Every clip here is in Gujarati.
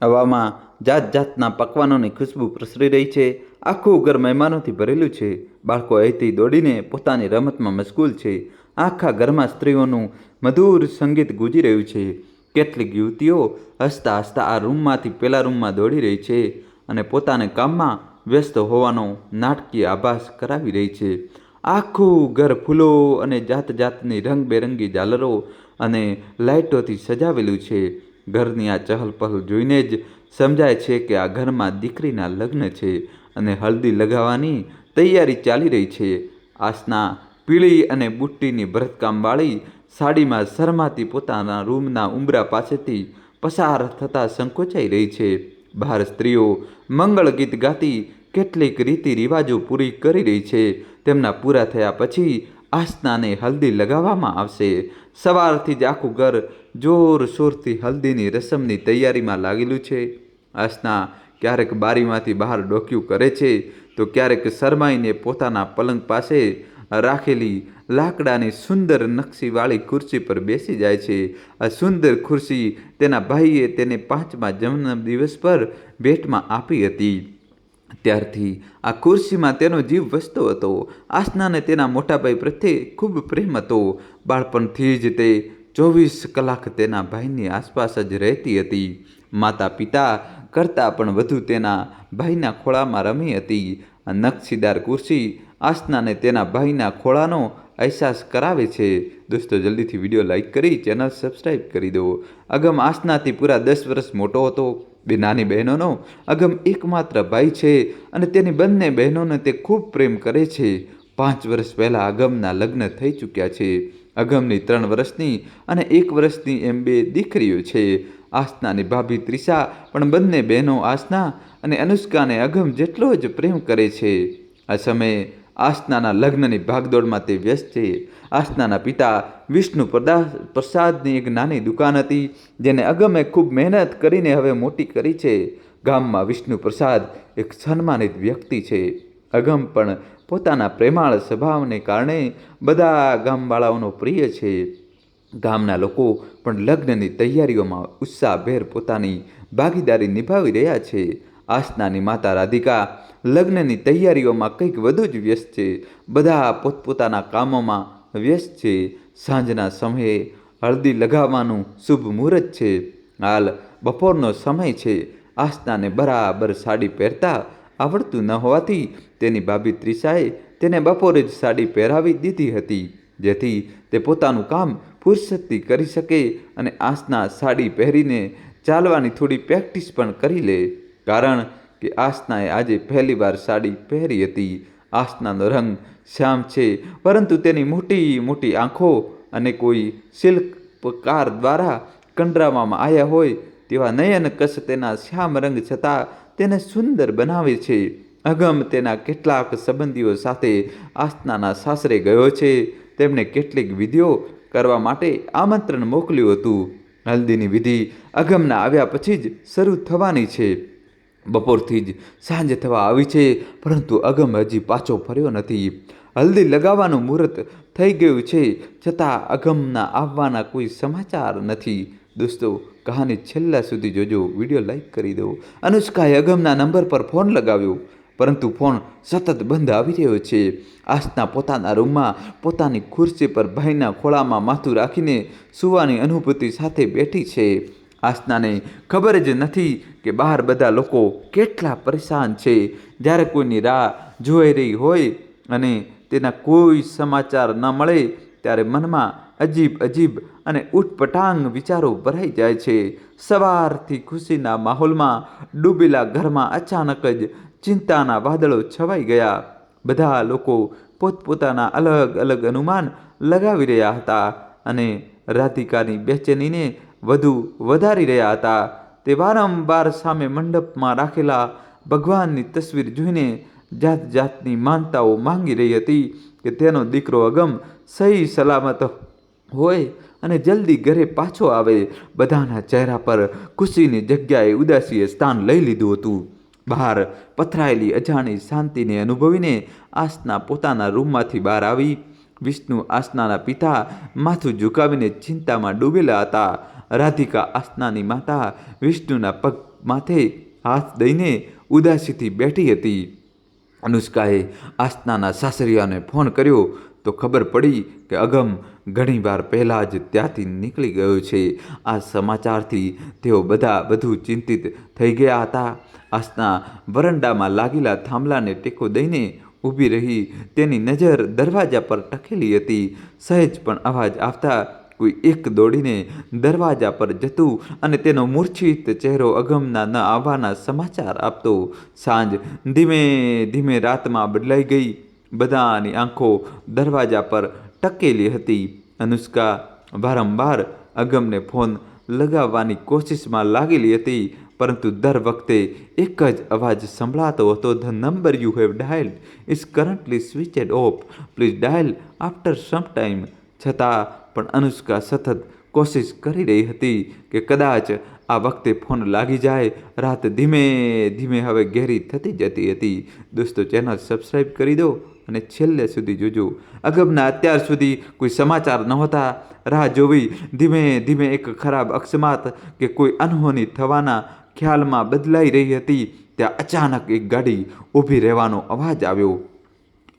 હવામાં જાત જાતના પકવાનોની ખુશ્બુ પ્રસરી રહી છે। આખું ઘર મહેમાનોથી ભરેલું છે। બાળકો અહીંથી દોડીને પોતાની રમતમાં મશગુલ છે। આખા ઘરમાં સ્ત્રીઓનું મધુર સંગીત ગૂંજી રહ્યું છે। કેટલીક યુવતીઓ હસતા હસતા આ રૂમમાંથી પેલા રૂમમાં દોડી રહી છે અને પોતાના કામમાં વ્યસ્ત હોવાનો નાટકીય આભાસ કરાવી રહી છે। આખું ઘર ફૂલો અને જાત જાતની રંગબેરંગી ઝાલરો અને લાઇટોથી સજાવેલું છે। ઘરની આ ચહલપહલ જોઈને જ સમજાય છે કે આ ઘરમાં દીકરીના લગ્ન છે અને હલ્દી લગાવવાની તૈયારી ચાલી રહી છે। આસના પીળી અને બુટ્ટીની ભરતકામવાળી સાડીમાં શરમાતી પોતાના રૂમના ઉંબરા પાસેથી પસાર થતાં સંકોચાઈ રહી છે। બહાર સ્ત્રીઓ મંગળ ગીત ગાતી કેટલીક રીતિ રિવાજો પૂરી કરી રહી છે। તેમના પૂરા થયા પછી આસનાને હલ્દી લગાવવામાં આવશે। સવારથી જ આખું ઘર જોરશોરથી હલ્દીની રસમની તૈયારીમાં લાગેલું છે। આસના ક્યારેક બારીમાંથી બહાર ડોકિયું કરે છે તો ક્યારેક શરમાઈને પોતાના પલંગ પાસે રાખેલી લાકડાની સુંદર નકશીવાળી ખુરશી પર બેસી જાય છે। આ સુંદર ખુરશી તેના ભાઈએ તેને 5મા જન્મદિવસ પર ભેટમાં આપી હતી। ત્યારથી આ ખુરશીમાં તેનો જીવ વસતો હતો। આસનાને તેના મોટાભાઈ પ્રત્યે ખૂબ પ્રેમ હતો। બાળપણથી જ તે 24 કલાક તેના ભાઈની આસપાસ જ રહેતી હતી। માતા પિતા કરતાં પણ વધુ તેના ભાઈના ખોળામાં રમી હતી। આ નકશીદાર ખુરશી આસનાને તેના ભાઈના ખોળાનો અહેસાસ કરાવે છે। દોસ્તો જલ્દીથી વિડીયો લાઇક કરી ચેનલ સબસ્ક્રાઈબ કરી દો। અગમ આસનાથી પૂરા 10 વર્ષ મોટો હતો। બે નાની બહેનોનો અગમ એકમાત્ર ભાઈ છે અને તેની બંને બહેનોને તે ખૂબ પ્રેમ કરે છે। 5 વર્ષ પહેલાં અગમના લગ્ન થઈ ચૂક્યા છે। અગમની 3 વર્ષની અને 1 વર્ષની એમ 2 દીકરીઓ છે। આસનાની ભાભી ત્રિષા પણ બંને બહેનો આસના અને અનુષ્કાને અગમ જેટલો જ પ્રેમ કરે છે। આ સમયે આસનાના લગ્નની ભાગદોડમાં તે વ્યસ્ત છે। આસનાના પિતા વિષ્ણુ પ્રસાદની એક નાની દુકાન હતી જેને અગમે ખૂબ મહેનત કરીને હવે મોટી કરી છે। ગામમાં વિષ્ણુ પ્રસાદ એક સન્માનિત વ્યક્તિ છે। અગમ પણ પોતાના પ્રેમાળ સ્વભાવને કારણે બધા ગામવાળાઓનો પ્રિય છે। ગામના લોકો પણ લગ્નની તૈયારીઓમાં ઉત્સાહભેર પોતાની ભાગીદારી નિભાવી રહ્યા છે। આસનાની માતા રાધિકા લગ્નની તૈયારીઓમાં કંઈક વધુ જ વ્યસ્ત છે। બધા પોતપોતાના કામોમાં વ્યસ્ત છે। સાંજના સમયે હળદી લગાવવાનું શુભ મુહૂર્ત છે। હાલ બપોરનો સમય છે। આસનાને બરાબર સાડી પહેરતા આવડતું ન હોવાથી તેની ભાભી ત્રિષાએ તેને બપોરે જ સાડી પહેરાવી દીધી હતી જેથી તે પોતાનું કામ ફુરસતથી કરી શકે અને આસના સાડી પહેરીને ચાલવાની થોડી પ્રેક્ટિસ પણ કરી લે। કારણ કે આસનાએ આજે પહેલીવાર સાડી પહેરી હતી। આસનાનો રંગ શ્યામ છે પરંતુ તેની મોટી મોટી આંખો અને કોઈ શિલ્પકાર દ્વારા કંડરાવવામાં આવ્યા હોય તેવા નયનકશ તેના શ્યામ રંગ છતાં તેને સુંદર બનાવે છે। અગમ તેના કેટલાક સંબંધીઓ સાથે આસનાના સાસરે ગયો છે। તેમણે કેટલીક વિધિઓ કરવા માટે આમંત્રણ મોકલ્યું હતું। હલ્દીની વિધિ અગમના આવ્યા પછી જ શરૂ થવાની છે। બપોરથી જ સાંજ થવા આવી છે પરંતુ અગમ હજી પાછો ફર્યો નથી। હલ્દી લગાવવાનું મુહૂર્ત થઈ ગયું છે છતાં અગમના આવવાના કોઈ સમાચાર નથી। દોસ્તો કહાની છેલ્લા સુધી જોજો। વિડીયો લાઇક કરી દો। અનુષ્કાએ અગમના નંબર પર ફોન લગાવ્યો પરંતુ ફોન સતત બંધ આવી રહ્યો છે। આસના પોતાના રૂમમાં પોતાની ખુરશી પર ભાઈના ખોળામાં માથું રાખીને સૂવાની અનુભૂતિ સાથે બેઠી છે। આસનાને ખબર જ નથી કે બહાર બધા લોકો કેટલા પરેશાન છે। જ્યારે કોઈની રાહ જોઈ રહી હોય અને તેના કોઈ સમાચાર ન મળે ત્યારે મનમાં અજીબ અજીબ અને ઉટપટાંગ વિચારો ભરાઈ જાય છે। સવારથી ખુશીના માહોલમાં ડૂબેલા ઘરમાં અચાનક જ ચિંતાના વાદળો છવાઈ ગયા। બધા લોકો પોતપોતાના અલગ અલગ અનુમાન લગાવી રહ્યા હતા અને રાધિકાની બેચેનીને વધુ વધારી રહ્યા હતા। તે વારંવાર સામે મંડપમાં રાખેલા ભગવાનની તસવીર જોઈને જાત જાતની માનતાઓ માંગી રહી હતી કે તેનો દીકરો અગમ સહી સલામત હોય અને જલ્દી ઘરે પાછો આવે। બધાના ચહેરા પર ખુશીની જગ્યાએ ઉદાસીએ સ્થાન લઈ લીધું હતું। બહાર પથરાયેલી અજાણી શાંતિને અનુભવીને આસના પોતાના રૂમમાંથી બહાર આવી। વિષ્ણુ આસનાના પિતા માથું ઝુકાવીને ચિંતામાં ડૂબેલા હતા। રાધિકા આસનાની માતા વિષ્ણુના પગ માથે હાથ દઈને ઉદાસીથી બેઠી હતી. અનુષ્કાએ આસનાના સાસરિયાને ફોન કર્યો તો ખબર પડી કે અગમ ઘણીવાર પહેલાં જ ત્યાંથી નીકળી ગયો છે. આ સમાચારથી તેઓ બધા વધુ ચિંતિત થઈ ગયા હતા. આસના વરંડામાં લાગેલા થાંભલાને ટેકો દઈને ઊભી રહી. તેની નજર દરવાજા પર ટકેલી હતી. સહેજ પણ અવાજ આવતા કોઈ એક દોડીને દરવાજા પર જતું અને તેનો મૂર્છિત ચહેરો અગમના ન આવવાના સમાચાર આપતો. સાંજ ધીમે ધીમે રાતમાં બદલાઈ ગઈ. બધાની આંખો દરવાજા પર ટકેલી હતી. અનુષ્કા વારંવાર અગમને ફોન લગાવવાની કોશિશમાં લાગેલી હતી, પરંતુ દર વખતે એક જ અવાજ સંભળાતો હતો, the number you have dialled is currently switched off, please dial after some time. છતાં પણ અનુષ્કા સતત કોશિશ કરી રહી હતી કે કદાચ આ વખતે ફોન લાગી જાય. રાત ધીમે ધીમે હવે ઘેરી થતી જતી હતી. દોસ્તો, ચેનલ સબસ્ક્રાઈબ કરી દો અને છેલ્લે સુધી જોજો. અગમના અત્યાર સુધી કોઈ સમાચાર નહોતા. રાહ જોવી ધીમે ધીમે એક ખરાબ અકસ્માત કે કોઈ અનહોની થવાના ખ્યાલમાં બદલાઈ રહી હતી. ત્યાં અચાનક એક ગાડી ઊભી રહેવાનો અવાજ આવ્યો.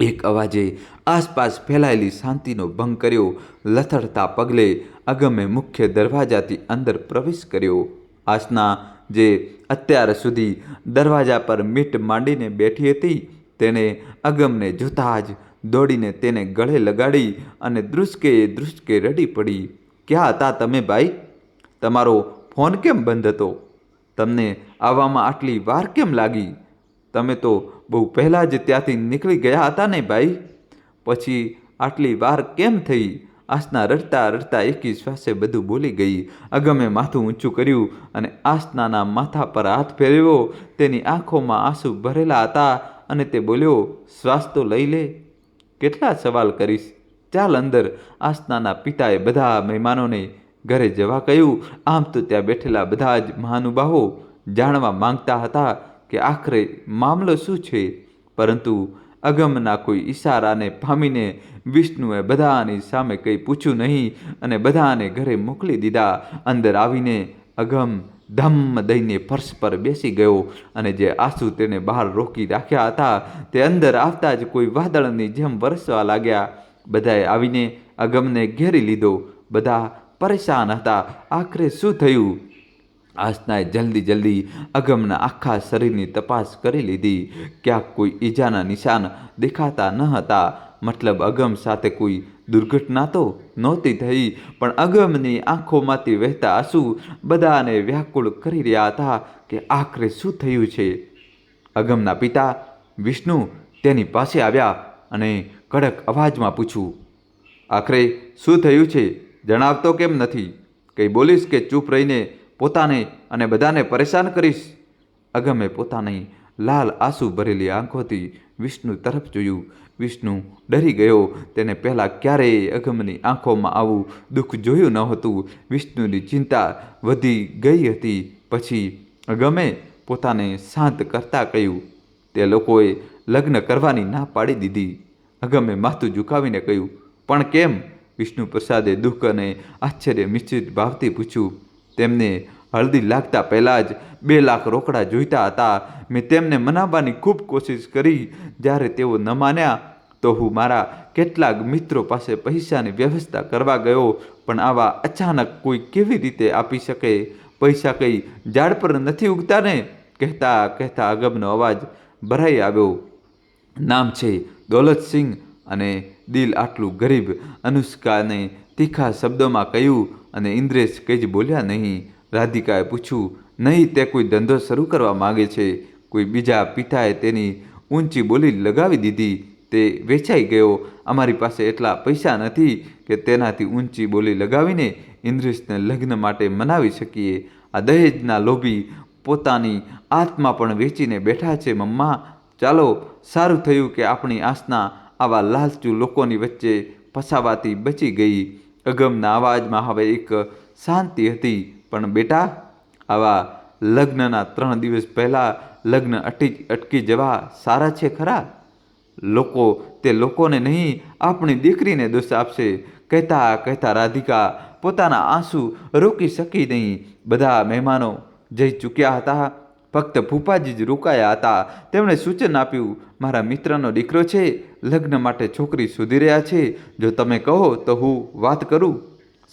એક અવાજે આસપાસ ફેલાયેલી શાંતિનો ભંગ કર્યો. લથડતા પગલે અગમે મુખ્ય દરવાજાથી અંદર પ્રવેશ કર્યો. આસના, જે અત્યાર સુધી દરવાજા પર મીટ માંડીને બેઠી હતી, તેણે અગમને જોતાં જ દોડીને તેને ગળે લગાડી અને ધ્રુસકે ધ્રુસકે રડી પડી. ક્યાં હતા તમે ભાઈ? તમારો ફોન કેમ બંધ હતો? તમને આવવામાં આટલી વાર કેમ લાગી? તમે તો બહુ પહેલાં જ ત્યાંથી નીકળી ગયા હતા ને ભાઈ? પછી આટલી વાર કેમ થઈ? આસના રડતા રડતા એકી શ્વાસે બધું બોલી ગઈ. અગમે માથું ઊંચું કર્યું અને આસનાના માથા પર હાથ ફેરવ્યો. તેની આંખોમાં આંસુ ભરેલા હતા અને તે બોલ્યો, શ્વાસ તો લઈ લે. કેટલા સવાલ કરીશ? ચાલ અંદર. આસનાના પિતાએ બધા મહેમાનોને ઘરે જવા કહ્યું. આમ તો ત્યાં બેઠેલા બધા જ મહાનુભાવો જાણવા માંગતા હતા કે આખરે મામલો શું છે, પરંતુ અગમના કોઈ ઈશારાને પામીને વિષ્ણુએ બધાની સામે કંઈ પૂછ્યું નહીં અને બધાને ઘરે મોકલી દીધા. અંદર આવીને અગમ ધમ દઈને ફર્શ પર બેસી ગયો અને જે આંસુ તેને બહાર રોકી રાખ્યા હતા તે અંદર આવતા જ કોઈ વાદળની જેમ વરસવા લાગ્યા. બધાએ આવીને અગમને ઘેરી લીધો. બધા પરેશાન હતા. આખરે શું થયું? આસનાએ જલ્દી અગમના આખા શરીરની તપાસ કરી લીધી. ક્યાંક કોઈ ઈજાના નિશાન દેખાતા ન હતા. મતલબ અગમ સાથે કોઈ દુર્ઘટના તો નહોતી થઈ, પણ અગમની આંખોમાંથી વહેતા આંસુ બધાને વ્યાકુળ કરી રહ્યા હતા કે આખરે શું થયું છે. અગમના પિતા વિષ્ણુ તેની પાસે આવ્યા અને કડક અવાજમાં પૂછ્યું, આખરે શું થયું છે? જણાવતો કેમ નથી? કંઈ બોલીશ કે ચૂપ રહીને પોતાને અને બધાને પરેશાન કરીશ? અગમે પોતાની લાલ આંસુ ભરેલી આંખોથી વિષ્ણુ તરફ જોયું. વિષ્ણુ ડરી ગયો. તેને પહેલાં ક્યારેય અગમની આંખોમાં આવું દુઃખ જોયું ન હતું. વિષ્ણુની ચિંતા વધી ગઈ હતી. પછી અગમે પોતાને શાંત કરતા કહ્યું, તે લોકોએ લગ્ન કરવાની ના પાડી દીધી. અગમે માથું ઝુકાવીને કહ્યું, પણ કેમ? વિષ્ણુ પ્રસાદે દુઃખ અને આશ્ચર્ય મિશ્રિત ભાવથી પૂછ્યું, તેમને હળદી લાગતા પહેલાં જ 2 લાખ રોકડા જોઈતા હતા. મેં તેમને મનાવવાની ખૂબ કોશિશ કરી. જ્યારે તેઓ ન માન્યા તો હું મારા કેટલાક મિત્રો પાસે પૈસાની વ્યવસ્થા કરવા ગયો, પણ આવા અચાનક કોઈ કેવી રીતે આપી શકે? પૈસા કંઈ ઝાડ પર નથી ઉગતા ને? કહેતા કહેતા અગમનો અવાજ ભરાઈ આવ્યો. નામ છે દોલતસિંહ અને દિલ આટલું ગરીબ. અનુષ્કાને તીખા શબ્દોમાં કહ્યું અને ઇન્દ્રેશ કંઈ જ બોલ્યા નહીં. રાધિકાએ પૂછ્યું, નહીં તે કોઈ ધંધો શરૂ કરવા માગે છે? કોઈ બીજા પિતાએ તેની ઊંચી બોલી લગાવી દીધી. તે વેચાઈ ગયો. અમારી પાસે એટલા પૈસા નથી કે તેનાથી ઊંચી બોલી લગાવીને ઇન્દ્રેશને લગ્ન માટે મનાવી શકીએ. આ દહેજના લોભી પોતાની આત્મા પણ વેચીને બેઠા છે. મમ્મા, ચાલો, સારું થયું કે આપણી આસના આવા લાલચુ લોકોની વચ્ચે ફસાવાથી બચી ગઈ. અગમના અવાજમાં હવે એક શાંતિ હતી. પણ બેટા, આવા લગ્નના 3 દિવસ પહેલાં લગ્ન અટકી જવા સારા છે ખરા? લોકો તે લોકોને નહીં, આપણી દીકરીને દોષ આપશે. કહેતા કહેતા રાધિકા પોતાના આંસુ રોકી શકી નહીં. બધા મહેમાનો જઈ ચૂક્યા હતા. ફક્ત ફૂફાજી જ રોકાયા હતા. તેમણે સૂચન આપ્યું, મારા મિત્રનો દીકરો છે, લગ્ન માટે છોકરી શોધી રહ્યા છે. જો તમે કહો તો હું વાત કરું.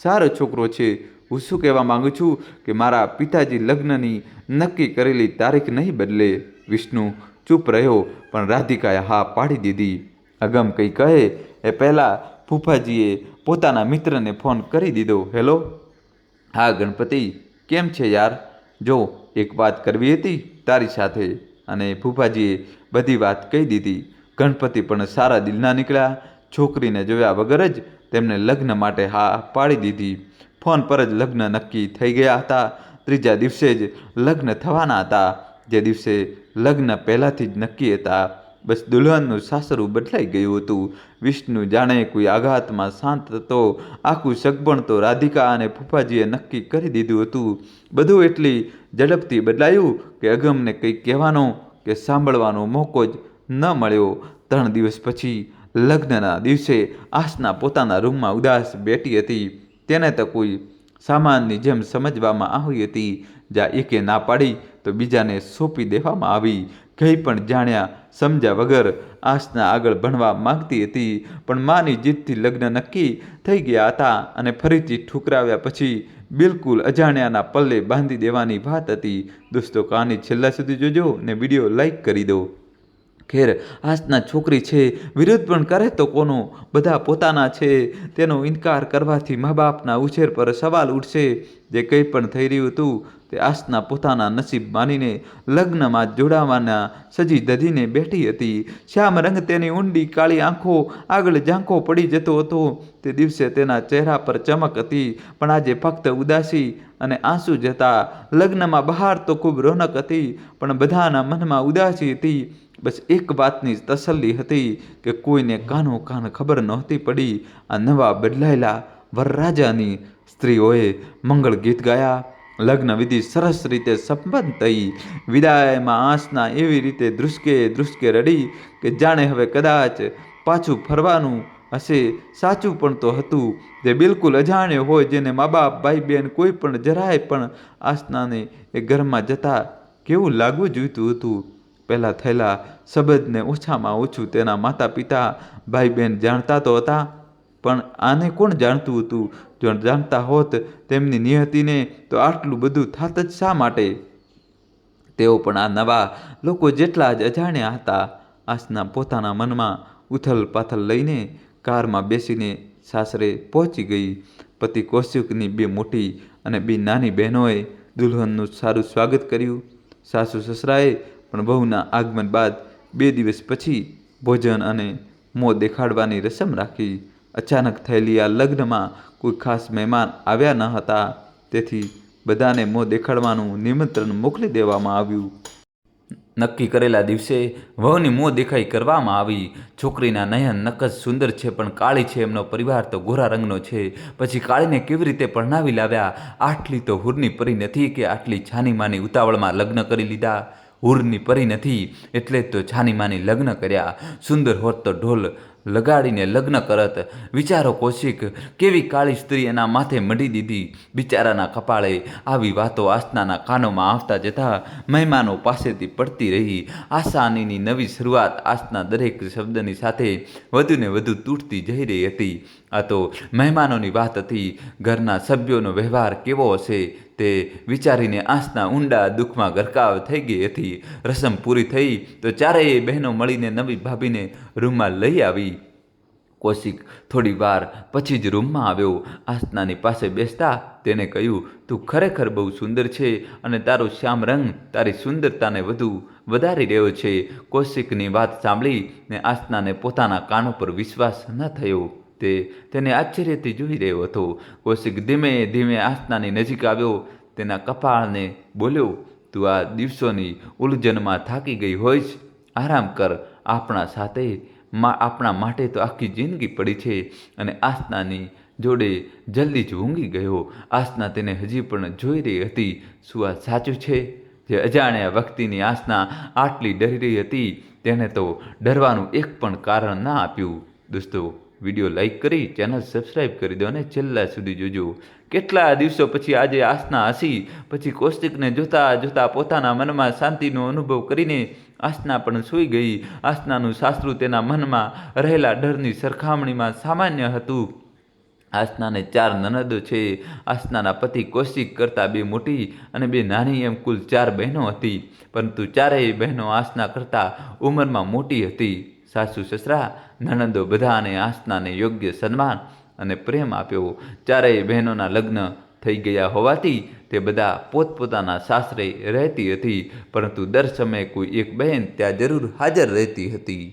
સારો છોકરો છે. હું શું કહેવા માંગુ છું કે મારા પિતાજી લગ્નની નક્કી કરેલી તારીખ નહીં બદલે. વિષ્ણુ ચૂપ રહ્યો, પણ રાધિકાએ હા પાડી દીધી. અગમ કંઈ કહે એ પહેલાં ફૂફાજીએ પોતાના મિત્રને ફોન કરી દીધો. હેલો. હા ગણપતિ, કેમ છે યાર? જો એક વાત કરવી હતી તારી સાથે. અને ફૂફાજીએ બધી વાત કહી દીધી. ગણપતિ પણ સારા દિલના નીકળ્યા. છોકરીને જોયા વગર જ તેમને લગ્ન માટે હા પાડી દીધી. ફોન પર જ લગ્ન નક્કી થઈ ગયા હતા. ત્રીજા દિવસે જ લગ્ન થવાના હતા, જે દિવસે લગ્ન પહેલાંથી જ નક્કી હતા. બસ દુલ્હનનું સાસરું બદલાઈ ગયું હતું. વિષ્ણુ જાણે કોઈ આઘાતમાં શાંત હતો. આખું સગપણ તો રાધિકા અને ફૂફાજીએ નક્કી કરી દીધું હતું. બધું એટલી ઝડપથી બદલાયું કે અગમને કંઈ કહેવાનો કે સાંભળવાનો મોકો જ ન મળ્યો. 3 દિવસ પછી લગ્નના દિવસે આસના પોતાના રૂમમાં ઉદાસ બેઠી હતી. તેને તો કોઈ સામાનની જેમ સમજવામાં આવી હતી. જ્યાં એકે ના પાડી તો બીજાને સોંપી દેવામાં આવી. કંઈ પણ જાણ્યા સમજ્યા વગર આસના આગળ ભણવા માંગતી હતી, પણ માની જીદથી લગ્ન નક્કી થઈ ગયા હતા અને ફરીથી ઠુકરાવ્યા પછી બિલકુલ અજાણ્યાના પલ્લે બાંધી દેવાની વાત હતી. દોસ્તો, કહાની છેલ્લા સુધી જોજો ને વિડીયો લાઈક કરી દો. ખેર, આસના છોકરી છે, વિરોધ પણ કરે તો કોનો? બધા પોતાના છે. તેનો ઇનકાર કરવાથી મા બાપના ઉછેર પર સવાલ ઉઠશે. જે કંઈ પણ થઈ રહ્યું હતું તે આસના પોતાના નસીબ માનીને લગ્નમાં જોડાવાના સજી ધજીને બેઠી હતી. શ્યામ રંગ તેની ઊંડી કાળી આંખો આગળ ઝાંખો પડી જતો હતો. તે દિવસે તેના ચહેરા પર ચમક હતી, પણ આજે ફક્ત ઉદાસી અને આંસુ જ હતા. લગ્નમાં બહાર તો ખૂબ રોનક હતી, પણ બધાના મનમાં ઉદાસી હતી. બસ એક વાતની તસલ્લી હતી કે કોઈને કાનો કાન ખબર નહોતી પડી. આ નવા બદલાયેલા વરરાજાની સ્ત્રીઓએ મંગળ ગીત ગાયા. લગ્ન વિધિ સરસ રીતે સંપન્ન થઈ. વિદાયમાં આસના એવી રીતે ધ્રુસકે રડી કે જાણે હવે કદાચ પાછું ફરવાનું હશે. સાચું પણ તો હતું. જે બિલકુલ અજાણ્યો હોય, જેને મા બાપ ભાઈ બહેન કોઈ પણ જરાય પણ આસનાને એ ઘરમાં જતા કેવું લાગવું જોઈતું હતું. પહેલાં થયેલા સંબંધને ઓછામાં ઓછું તેના માતા પિતા ભાઈ બહેન જાણતા તો હતા, પણ આને કોણ જાણતું હતું? જો જાણતા હોત તેમની નિયતિને તો આટલું બધું થાત જ શા માટે? તેઓ પણ આ નવા લોકો જેટલા જ અજાણ્યા હતા. આસના પોતાના મનમાં ઉથલ પાથલ લઈને કારમાં બેસીને સાસરે પહોંચી ગઈ. પતિ કૌશિકની 2 મોટી અને 2 નાની બહેનોએ દુલ્હનનું સારું સ્વાગત કર્યું. સાસુ સસરાએ પણ વહુના આગમન બાદ 2 દિવસ પછી ભોજન અને મોં દેખાડવાની રસમ રાખી. અચાનક થયેલી આ લગ્નમાં કોઈ ખાસ મહેમાન આવ્યા ન હતા, તેથી બધાને મોં દેખાડવાનું નિમંત્રણ મોકલી દેવામાં આવ્યું. નક્કી કરેલા દિવસે વહુની મોં દેખાઈ કરવામાં આવી. છોકરીના નયન નકશ સુંદર છે, પણ કાળી છે. એમનો પરિવાર તો ગોરા રંગનો છે. પછી કાળીને કેવી રીતે પરણાવી લાવ્યા? આટલી તો હુરની પરી નથી કે આટલી છાનીમાની ઉતાવળમાં લગ્ન કરી લીધા. હુરની પરી નથી એટલે જ તો છાનીમાની લગ્ન કર્યા. સુંદર હોત તો ઢોલ લગાડીને લગ્ન કરત. વિચારો કૌશિક, કેવી કાળી સ્ત્રી એના માથે મઢી દીધી. બિચારાના કપાળે આવી વાતો આસનાના કાનોમાં આવતા જતા મહેમાનો પાસેથી પડતી રહી. આસાનીની નવી શરૂઆત આસના દરેક શબ્દની સાથે વધુને વધુ તૂટતી જઈ રહી હતી. આ તો મહેમાનોની વાત હતી. ઘરના સભ્યોનો વ્યવહાર કેવો હશે તે વિચારીને આસના ઊંડા દુઃખમાં ગરકાવ થઈ ગઈ હતી. રસમ પૂરી થઈ તો ચારેય બહેનો મળીને નવી ભાભીને રૂમમાં લઈ આવી. કૌશિક થોડી વાર પછી જ રૂમમાં આવ્યો. આસનાની પાસે બેસતા તેને કહ્યું, તું ખરેખર બહુ સુંદર છે અને તારો શ્યામ રંગ તારી સુંદરતાને વધુ વધારી રહ્યો છે. કૌશિકની વાત સાંભળીને આસનાને પોતાના કાનો પર વિશ્વાસ ન થયો. તેને આશ્ચર્યથી જોઈ રહ્યો હતો. કૌશિક ધીમે ધીમે આસનાની નજીક આવ્યો. તેના કપાળને બોલ્યો, તું આ દિવસોની ઉલઝનમાં થાકી ગઈ હોઈશ, આરામ કર. આપણા માટે તો આખી જિંદગી પડી છે. અને આસનાની જોડે જલ્દી જ ઊંઘી ગયો. આસના તેને હજી પણ જોઈ રહી હતી. શું આ સાચું છે? જે અજાણ્યા વ્યક્તિની આસના આટલી ડરી રહી હતી, તેને તો ડરવાનું એક પણ કારણ ના આપ્યું. દોસ્તો, વિડીયો લાઈક કરી ચેનલ સબસ્ક્રાઈબ કરી દો અને છેલ્લા સુધી જોજો. કેટલા દિવસો પછી આજે આસના હસી પછી કૌશિકને જોતા જોતા પોતાના મનમાં શાંતિનો અનુભવ કરીને આસના પણ સૂઈ ગઈ. આસનાનું સાસરું તેના મનમાં રહેલા ડરની સરખામણીમાં સામાન્ય હતું. આસનાને 4 નનદો છે. આસનાના પતિ કૌશિક કરતાં 2 મોટી અને 2 નાની એમ કુલ 4 બહેનો હતી. પરંતુ ચારેય બહેનો આસના કરતાં ઉંમરમાં મોટી હતી. સાસુ સસરા નણંદો બધાને આસનાને યોગ્ય સન્માન અને પ્રેમ આપ્યો. ચારેય બહેનોના લગ્ન થઈ ગયા હોવાથી તે બધા પોતપોતાના સાસરે રહેતી હતી. પરંતુ દર સમયે કોઈ એક બહેન ત્યાં જરૂર હાજર રહેતી હતી.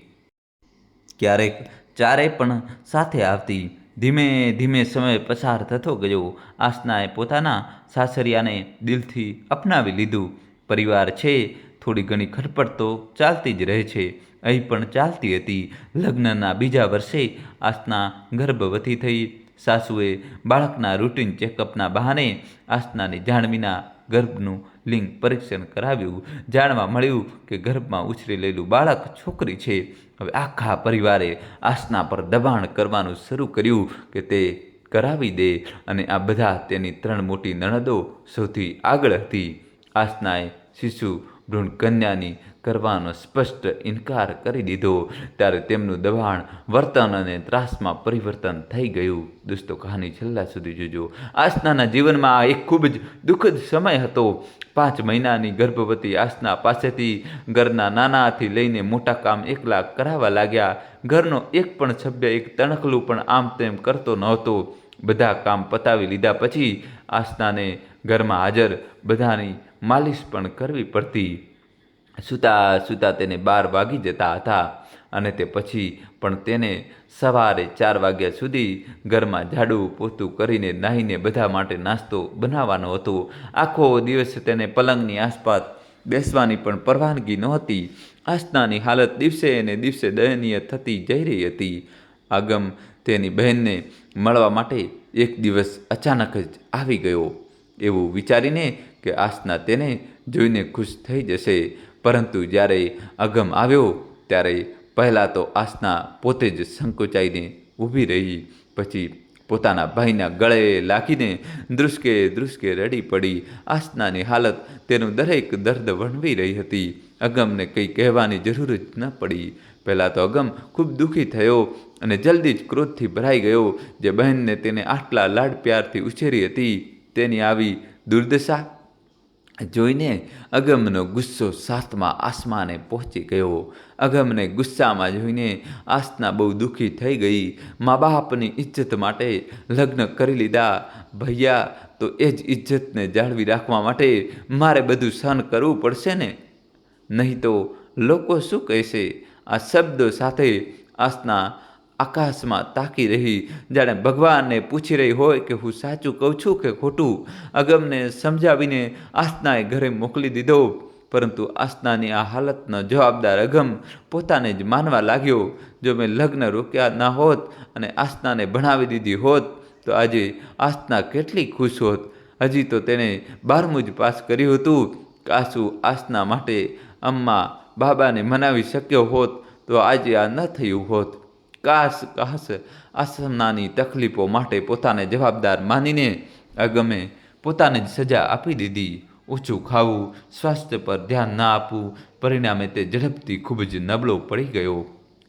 ક્યારેક ચારે પણ સાથે આવતી. ધીમે ધીમે સમય પસાર થતો ગયો. આસનાએ પોતાના સાસરિયાને દિલથી અપનાવી લીધું. પરિવાર છે, થોડી ઘણી ખટપટ તો ચાલતી જ રહે છે. અહીં પણ ચાલતી હતી. લગ્નના બીજા વર્ષે આસના ગર્ભવતી થઈ. સાસુએ બાળકના રૂટીન ચેકઅપના બહાને આસનાની જાણવીના ગર્ભનું લિંગ પરીક્ષણ કરાવ્યું. જાણવા મળ્યું કે ગર્ભમાં ઉછરેલેલું બાળક છોકરી છે. હવે આખા પરિવારે આસના પર દબાણ કરવાનું શરૂ કર્યું કે તે કરાવી દે અને આ બધા તેની 3 મોટી નણંદો સૌથી આગળ હતી. આસનાએ શિશુ ભ્રૂણ કન્યાની કરવાનો સ્પષ્ટ ઇનકાર કરી દીધો. ત્યારે તેમનું દબાણ, વર્તન અને ત્રાસમાં પરિવર્તન થઈ ગયું. દોસ્તો, કહાની છેલ્લા સુધી જોજો. આસનાના જીવનમાં આ એક ખૂબ જ દુઃખદ સમય હતો. 5 મહિનાની ગર્ભવતી આસના પાસેથી ઘરના નાનાથી લઈને મોટા કામ એકલા કરાવવા લાગ્યા. ઘરનો એક પણ સભ્ય એક તણખલું પણ આમ તેમ કરતો નહોતો. બધા કામ પતાવી લીધા પછી આસનાને ઘરમાં હાજર બધાની માલિશ પણ કરવી પડતી. સૂતા સૂતા તેને 12 વાગી જતા હતા અને તે પછી પણ તેને સવારે 4 વાગ્યા સુધી ઘરમાં ઝાડુ પોતું કરીને નાહીને બધા માટે નાસ્તો બનાવવાનો હતો. આખો દિવસ તેને પલંગની આસપાસ બેસવાની પણ પરવાનગી નહોતી. આસનાની હાલત દિવસે ને દિવસે દયનીય થતી જઈ રહી હતી. આગમ તેની બહેનને મળવા માટે એક દિવસ અચાનક જ આવી ગયો. એવું વિચારીને કે આસના તેને જોઈને ખુશ થઈ જશે. પરંતુ જ્યારે અગમ આવ્યો ત્યારે પહેલાં તો આસના પોતે જ સંકોચાઈને ઊભી રહી. પછી પોતાના ભાઈના ગળે લાગીને ધ્રુસકે ધ્રુસકે રડી પડી. આસનાની હાલત તેનું દરેક દર્દ વણવી રહી હતી. અગમને કંઈ કહેવાની જરૂર જ ન પડી. પહેલાં તો અગમ ખૂબ દુઃખી થયો અને જલ્દી જ ક્રોધથી ભરાઈ ગયો. જે બહેનને તેને આટલા લાડ પ્યારથી ઉછેરી હતી તેની આવી દુર્દશા જોઈને અગમનો ગુસ્સો 7મા આસમાને પહોંચી ગયો. અગમને ગુસ્સામાં જોઈને આસના બહુ દુઃખી થઈ ગઈ. મા બાપની ઇજ્જત માટે લગ્ન કરી લીધા. ભૈયા, તો એ જ ઇજ્જતને જાળવી રાખવા માટે મારે બધું સહન કરવું પડશે ને, નહીં તો લોકો શું કહેશે? આ શબ્દો સાથે આસના આકાશમાં તાકી રહી, જાણે ભગવાનને પૂછી રહી હોય કે હું સાચું કહું છું કે ખોટું. અગમને સમજાવીને આસનાએ ઘરે મોકલી દીધો. પરંતુ આસનાની આ હાલતનો જવાબદાર અગમ પોતાને જ માનવા લાગ્યો. જો મેં લગ્ન રોક્યા ના હોત અને આસનાને ભણાવી દીધી હોત તો આજે આસના કેટલી ખુશ હોત. હજી તો તેણે 12મું જ પાસ કર્યું હતું. કાશું આસના માટે અમ્મા બાબાને મનાવી શક્યો હોત તો આજે આ ન થયું હોત. કાશ આસનાની તકલીફો માટે પોતાને જવાબદાર માનીને અગમે પોતાને જ સજા આપી દીધી. ઓછું ખાવું, સ્વાસ્થ્ય પર ધ્યાન ના આપવું, પરિણામે તે ઝડપથી ખૂબ જ નબળો પડી ગયો.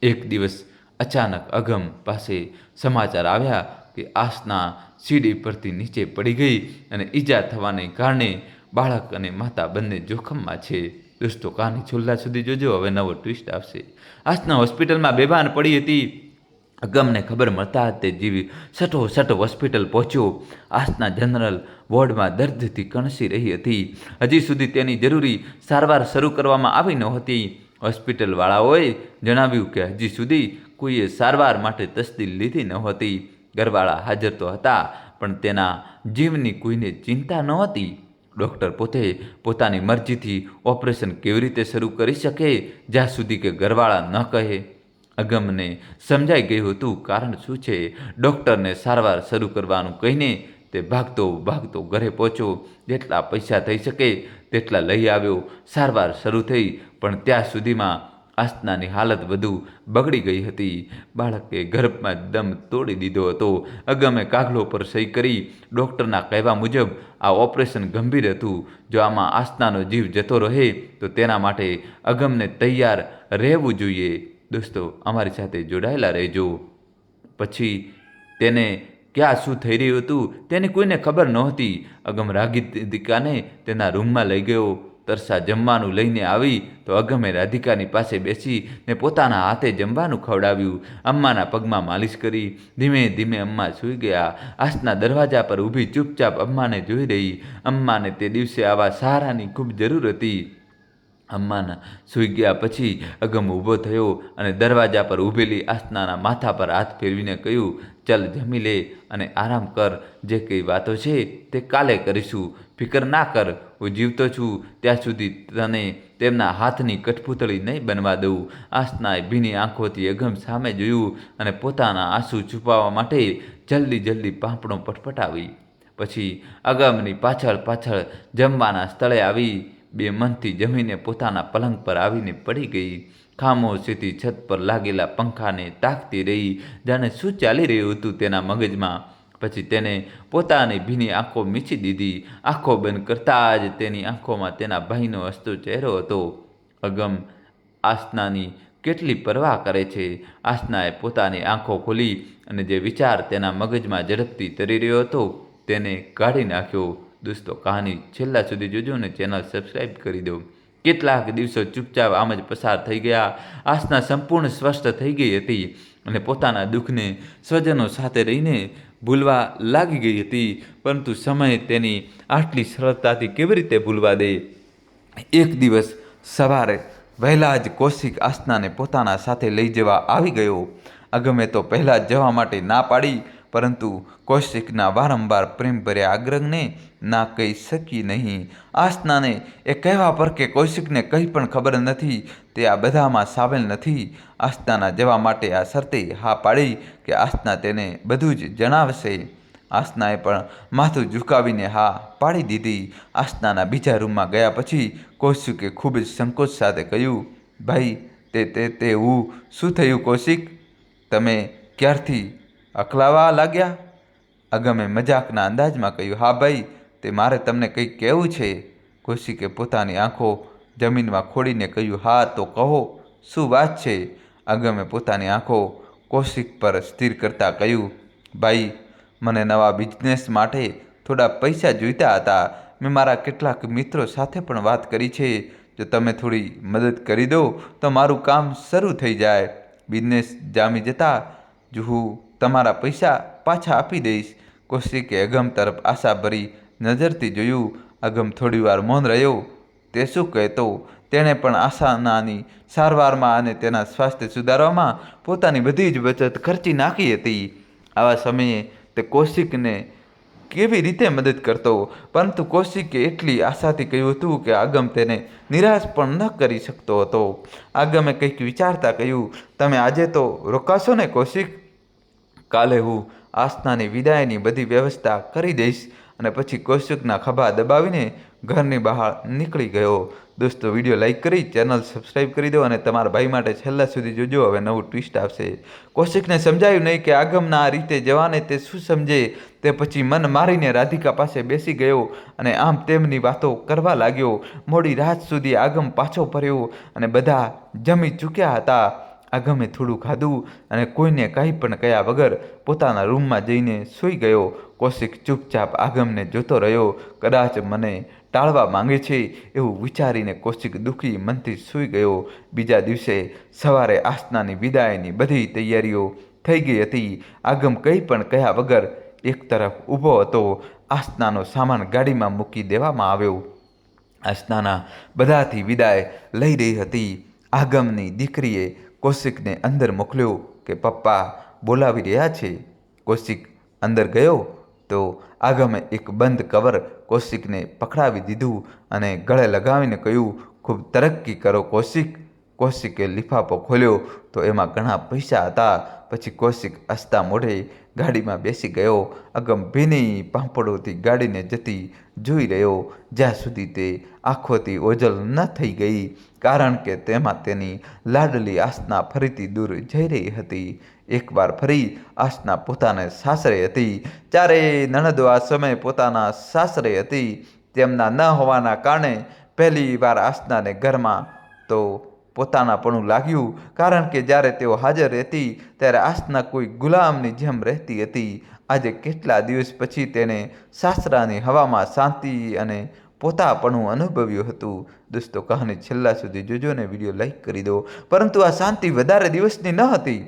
એક દિવસ અચાનક અગમ પાસે સમાચાર આવ્યા કે આસના સીડી પરથી નીચે પડી ગઈ અને ઈજા થવાને કારણે બાળક અને માતા બંને જોખમમાં છે. દોસ્તો, કહાની છેલ્લા સુધી જોજો. હવે નવો ટ્વિસ્ટ આવશે. આસના હોસ્પિટલમાં બેભાન પડી હતી. અગમને ખબર મળતા તે જીવી સટોસટ હોસ્પિટલ પહોંચ્યો. આસના જનરલ વોર્ડમાં દર્દથી કણસી રહી હતી. હજી સુધી તેની જરૂરી સારવાર શરૂ કરવામાં આવી નહોતી. હોસ્પિટલવાળાઓએ જણાવ્યું કે હજી સુધી કોઈએ સારવાર માટે તસ્દી લીધી નહોતી. ઘરવાળા હાજર તો હતા પણ તેના જીવની કોઈને ચિંતા નહોતી. ડૉક્ટર પોતે પોતાની મરજીથી ઓપરેશન કેવી રીતે શરૂ કરી શકે જ્યાં સુધી કે ઘરવાળા ન કહે. અગમને સમજાઈ ગયું હતું કારણ શું છે. ડૉક્ટરને સારવાર શરૂ કરવાનું કહીને તે ભાગતો ભાગતો ઘરે પહોંચ્યો. જેટલા પૈસા થઈ શકે તેટલા લઈ આવ્યો. સારવાર શરૂ થઈ પણ ત્યાં સુધીમાં આસ્થનાની હાલત વધુ બગડી ગઈ હતી. બાળકે ગર્ભમાં દમ તોડી દીધો હતો. અગમે કાગળો પર સહી કરી ડૉક્ટરના કહેવા મુજબ આ ઓપરેશન ગંભીર હતું. જો આમાં આસ્થનાનો જીવ જતો રહે તો તેના માટે અગમને તૈયાર રહેવું જોઈએ. દોસ્તો, અમારી સાથે જોડાયેલા રહેજો. પછી તેને ક્યાં શું થઈ રહ્યું હતું તેની કોઈને ખબર નહોતી. અગમ રાધિકાને તેના રૂમમાં લઈ ગયો. તરસા જમવાનું લઈને આવી તો અગમે રાધિકાની પાસે બેસીને પોતાના હાથે જમવાનું ખવડાવ્યું. અમ્માના પગમાં માલિશ કરી. ધીમે ધીમે અમ્મા સૂઈ ગયા. આસ્થના દરવાજા પર ઊભી ચૂપચાપ અમ્માને જોઈ રહી. અમ્માને તે દિવસે આવા સહારાની ખૂબ જરૂર હતી. અમ્માના સૂઈ ગયા પછી અગમ ઊભો થયો અને દરવાજા પર ઊભેલી આસ્થનાના માથા પર હાથ ફેરવીને કહ્યું, ચાલ જમી લે અને આરામ કર. જે કંઈ વાતો છે તે કાલે કરીશું. ફિકર ના કર, હું જીવતો છું ત્યાં સુધી તને તેમના હાથની કઠપૂતળી નહીં બનવા દઉં. આસ્થનાએ ભીની આંખોથી અગમ સામે જોયું અને પોતાના આંસુ છુપાવવા માટે જલ્દી પાંપણો પટપટાવી. પછી અગમની પાછળ જમવાના સ્થળે આવી બે મનથી જમીને પોતાના પલંગ પર આવીને પડી ગઈ. ખામોશીથી છત પર લાગેલા પંખાને તાકતી રહી, જાણે શું ચાલી રહ્યું હતું તેના મગજમાં. પછી તેને પોતાની ભીની આંખો મીચી દીધી. આંખો બંધ કરતાં જ તેની આંખોમાં તેના ભાઈનો હસતો ચહેરો હતો. અગમ આસ્થનાની કેટલી પરવા કરે છે. આસ્થનાએ પોતાની આંખો ખોલી અને જે વિચાર તેના મગજમાં ઝડપથી તરી રહ્યો હતો તેને કાઢી નાખ્યો. દોસ્તો, કહાની છેલ્લા સુધી જોજો અને ચેનલ સબસ્ક્રાઈબ કરી દો. કેટલાક દિવસો ચૂપચાપ આમ જ પસાર થઈ ગયા. આસ્થના સંપૂર્ણ સ્વસ્થ થઈ ગઈ હતી અને પોતાના દુઃખને સ્વજનો સાથે રહીને ભૂલવા લાગી ગઈ હતી. પરંતુ સમય તેની આટલી સરળતાથી કેવી રીતે ભૂલવા દે? એક દિવસ સવારે વહેલા જ કૌશિક આસ્થનાને પોતાના સાથે લઈ જવા આવી ગયો. અગમે તો પહેલાં જવા માટે ના પાડી, પરંતુ કૌશિકના વારંવાર પ્રેમભર્યા આગ્રહને ના કહી શકી નહીં. આસ્થનાને એ કહેવા પર કે કૌશિકને કંઈ પણ ખબર નથી, તે આ બધામાં સામેલ નથી. આસ્થનાના જવા માટે આ શરતે હા પાડી કે આસ્થના તેને બધું જ જણાવશે. આસ્થનાએ પણ માથું ઝુકાવીને હા પાડી દીધી. આસ્થનાના બીજા રૂમમાં ગયા પછી કૌશિકે ખૂબ જ સંકોચ સાથે કહ્યું, ભાઈ તે હું શું થયું કૌશિક? તમે ક્યારથી અકલાવા લાગ્યા? અગમે મજાકના અંદાજમાં કહ્યું, હા ભાઈ, તે મારે તમને કંઈક કહેવું છે. કૌશિકે પોતાની આંખો જમીનમાં ખોડીને કહ્યું, હા તો કહો, શું વાત છે? અગમે પોતાની આંખો કૌશિક પર સ્થિર કરતાં કહ્યું, ભાઈ, મને નવા બિઝનેસ માટે થોડા પૈસા જોઈતા હતા. મેં મારા કેટલાક મિત્રો સાથે પણ વાત કરી છે. જો તમે થોડી મદદ કરી દો તો મારું કામ શરૂ થઈ જાય. બિઝનેસ જામી જતાં જ હું તમારા પૈસા પાછા આપી દઈશ. કૌશિકે અગમ તરફ આશાભરી નજરથી જોયું. અગમ થોડીવાર મૌન રહ્યો. તે શું કહેતો? તેણે પણ આસ્થાનાની સારવારમાં અને તેના સ્વાસ્થ્ય સુધારવામાં પોતાની બધી જ બચત ખર્ચી નાખી હતી. આવા સમયે તે કૌશિકને કેવી રીતે મદદ કરતો? પરંતુ કૌશિકે એટલી આશાથી કહ્યું હતું કે અગમ તેને નિરાશ પણ ન કરી શકતો હતો. અગમે કંઈક વિચારતા કહ્યું, તમે આજે તો રોકાશો ને કૌશિક? કાલે હું આસ્થાની વિદાયની બધી વ્યવસ્થા કરી દઈશ. અને પછી કૌશિકના ખભા દબાવીને ઘરની બહાર નીકળી ગયો. દોસ્તો, વિડીયો લાઈક કરી ચેનલ સબસ્ક્રાઈબ કરી દો અને તમારા ભાઈ માટે છેલ્લા સુધી જોજો. હવે નવું ટ્વિસ્ટ આવશે. કૌશિકને સમજાયું નહીં કે આગમના આ રીતે જવાને તે શું સમજે. તે પછી મન મારીને રાધિકા પાસે બેસી ગયો અને આમ તેમની વાતો કરવા લાગ્યો. મોડી રાત સુધી આગમ પાછો ફર્યો અને બધા જમી ચૂક્યા હતા. આગમે થોડું ખાધું અને કોઈને કંઈ પણ કહ્યા વગર પોતાના રૂમમાં જઈને સૂઈ ગયો. કૌશિક ચૂપચાપ આગમને જોતો રહ્યો. કદાચ મને ટાળવા માંગે છે એવું વિચારીને કૌશિક દુઃખી મનથી સૂઈ ગયો. બીજા દિવસે સવારે આસ્થનાની વિદાયની બધી તૈયારીઓ થઈ ગઈ હતી. આગમ કંઈ પણ કહ્યા વગર એક તરફ ઊભો હતો. આસ્થનાનો સામાન ગાડીમાં મૂકી દેવામાં આવ્યો. આસ્થનાના બધાથી વિદાય લઈ રહી હતી. આગમની દીકરીએ કૌશિકને અંદર મોકલ્યો કે પપ્પા બોલાવી રહ્યા છે. કૌશિક અંદર ગયો તો આગમે એક બંધ કવર કૌશિકને પકડાવી દીધું અને ગળે લગાવીને કહ્યું, ખૂબ તરક્કી કરો કૌશિક. કૌશિકે લિફાફો ખોલ્યો તો એમાં ઘણા પૈસા હતા. પછી કૌશિક હસતા મોઢે ગાડીમાં બેસી ગયો. અગમ ભીની પાંપડોથી ગાડીને જતી જોઈ રહ્યો જ્યાં સુધી તે આંખોથી ઓઝલ ન થઈ ગઈ, કારણ કે તેમાં તેની લાડલી આસના ફરીથી દૂર જઈ રહી હતી. એકવાર ફરી આસના પોતાને સાસરે હતી. ચારેય નણંદો આ સમયે પોતાના સાસરે હતી. તેમના ન હોવાના કારણે પહેલી વાર આસનાને ઘરમાં તો પોતાનાપણું લાગ્યું, કારણ કે જ્યારે તેઓ હાજર રહેતી ત્યારે આસના કોઈ ગુલામની જેમ રહેતી હતી. આજે કેટલા દિવસ પછી તેણે સાસરાની હવામાં શાંતિ અને પોતાપણું અનુભવ્યું હતું. દોસ્તો, કહાની છેલ્લા સુધી જોજો અને વિડીયો લાઈક કરી દો. પરંતુ આ શાંતિ વધારે દિવસની ન હતી.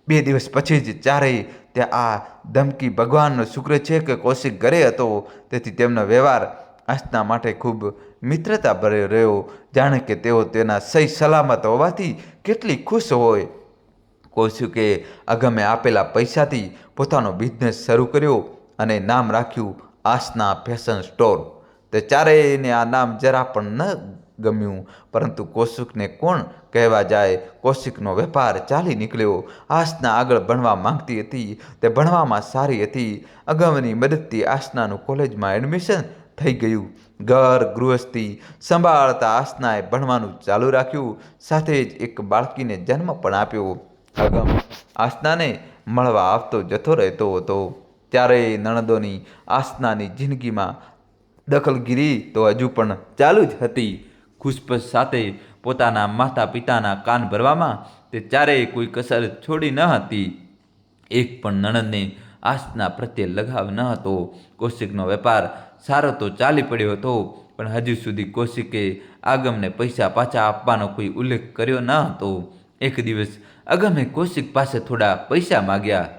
2 દિવસ પછી જ ચારેય ત્યાં આ ધમકી ભગવાનનો શુક્ર છે કે કૌશિક ઘરે હતો, તેથી તેમનો વ્યવહાર આસના માટે ખૂબ મિત્રતા ભર્યો રહ્યો, જાણે કે તેઓ તેના સહી સલામત હોવાથી કેટલી ખુશ હોય. કૌશિકે અગમે આપેલા પૈસાથી પોતાનો બિઝનેસ શરૂ કર્યો અને નામ રાખ્યું આસના ફેશન સ્ટોર. તે ચારેયને આ નામ જરા પણ ન ગમ્યું, પરંતુ કૌશિકને કોણ કહેવા જાય. કૌશિકનો વેપાર ચાલી નીકળ્યો. આસના આગળ ભણવા માંગતી હતી. તે ભણવામાં સારી હતી. અગમની મદદથી આસનાનું કોલેજમાં એડમિશન થઈ ગયું. ઘર ગૃહસ્થી સંભાળતા આસનાએ ભણવાનું ચાલુ રાખ્યું. સાથે જ એક બાળકીને જન્મ પણ આપ્યો. અગમ આસનાને મળવા આવતો જતો રહેતો હતો. ચારેય નણંદોની આસનાની જિંદગીમાં દખલગીરી તો હજુ પણ ચાલુ જ હતી. ખુશપશ સાથે પોતાના માતા પિતાના કાન ભરવામાં તે ચારેય કોઈ કસર છોડી ન હતી. એક પણ નણંદને આસના પ્રત્યે લગાવ ન હતો. કૌશિકનો વેપાર સારો તો ચાલી પડ્યો હતો, પણ હજુ સુધી કૌશિકે અગમને પૈસા પાછા આપવાનો કોઈ ઉલ્લેખ કર્યો ન હતો. એક દિવસ અગમે કૌશિક પાસે થોડા પૈસા માગ્યા,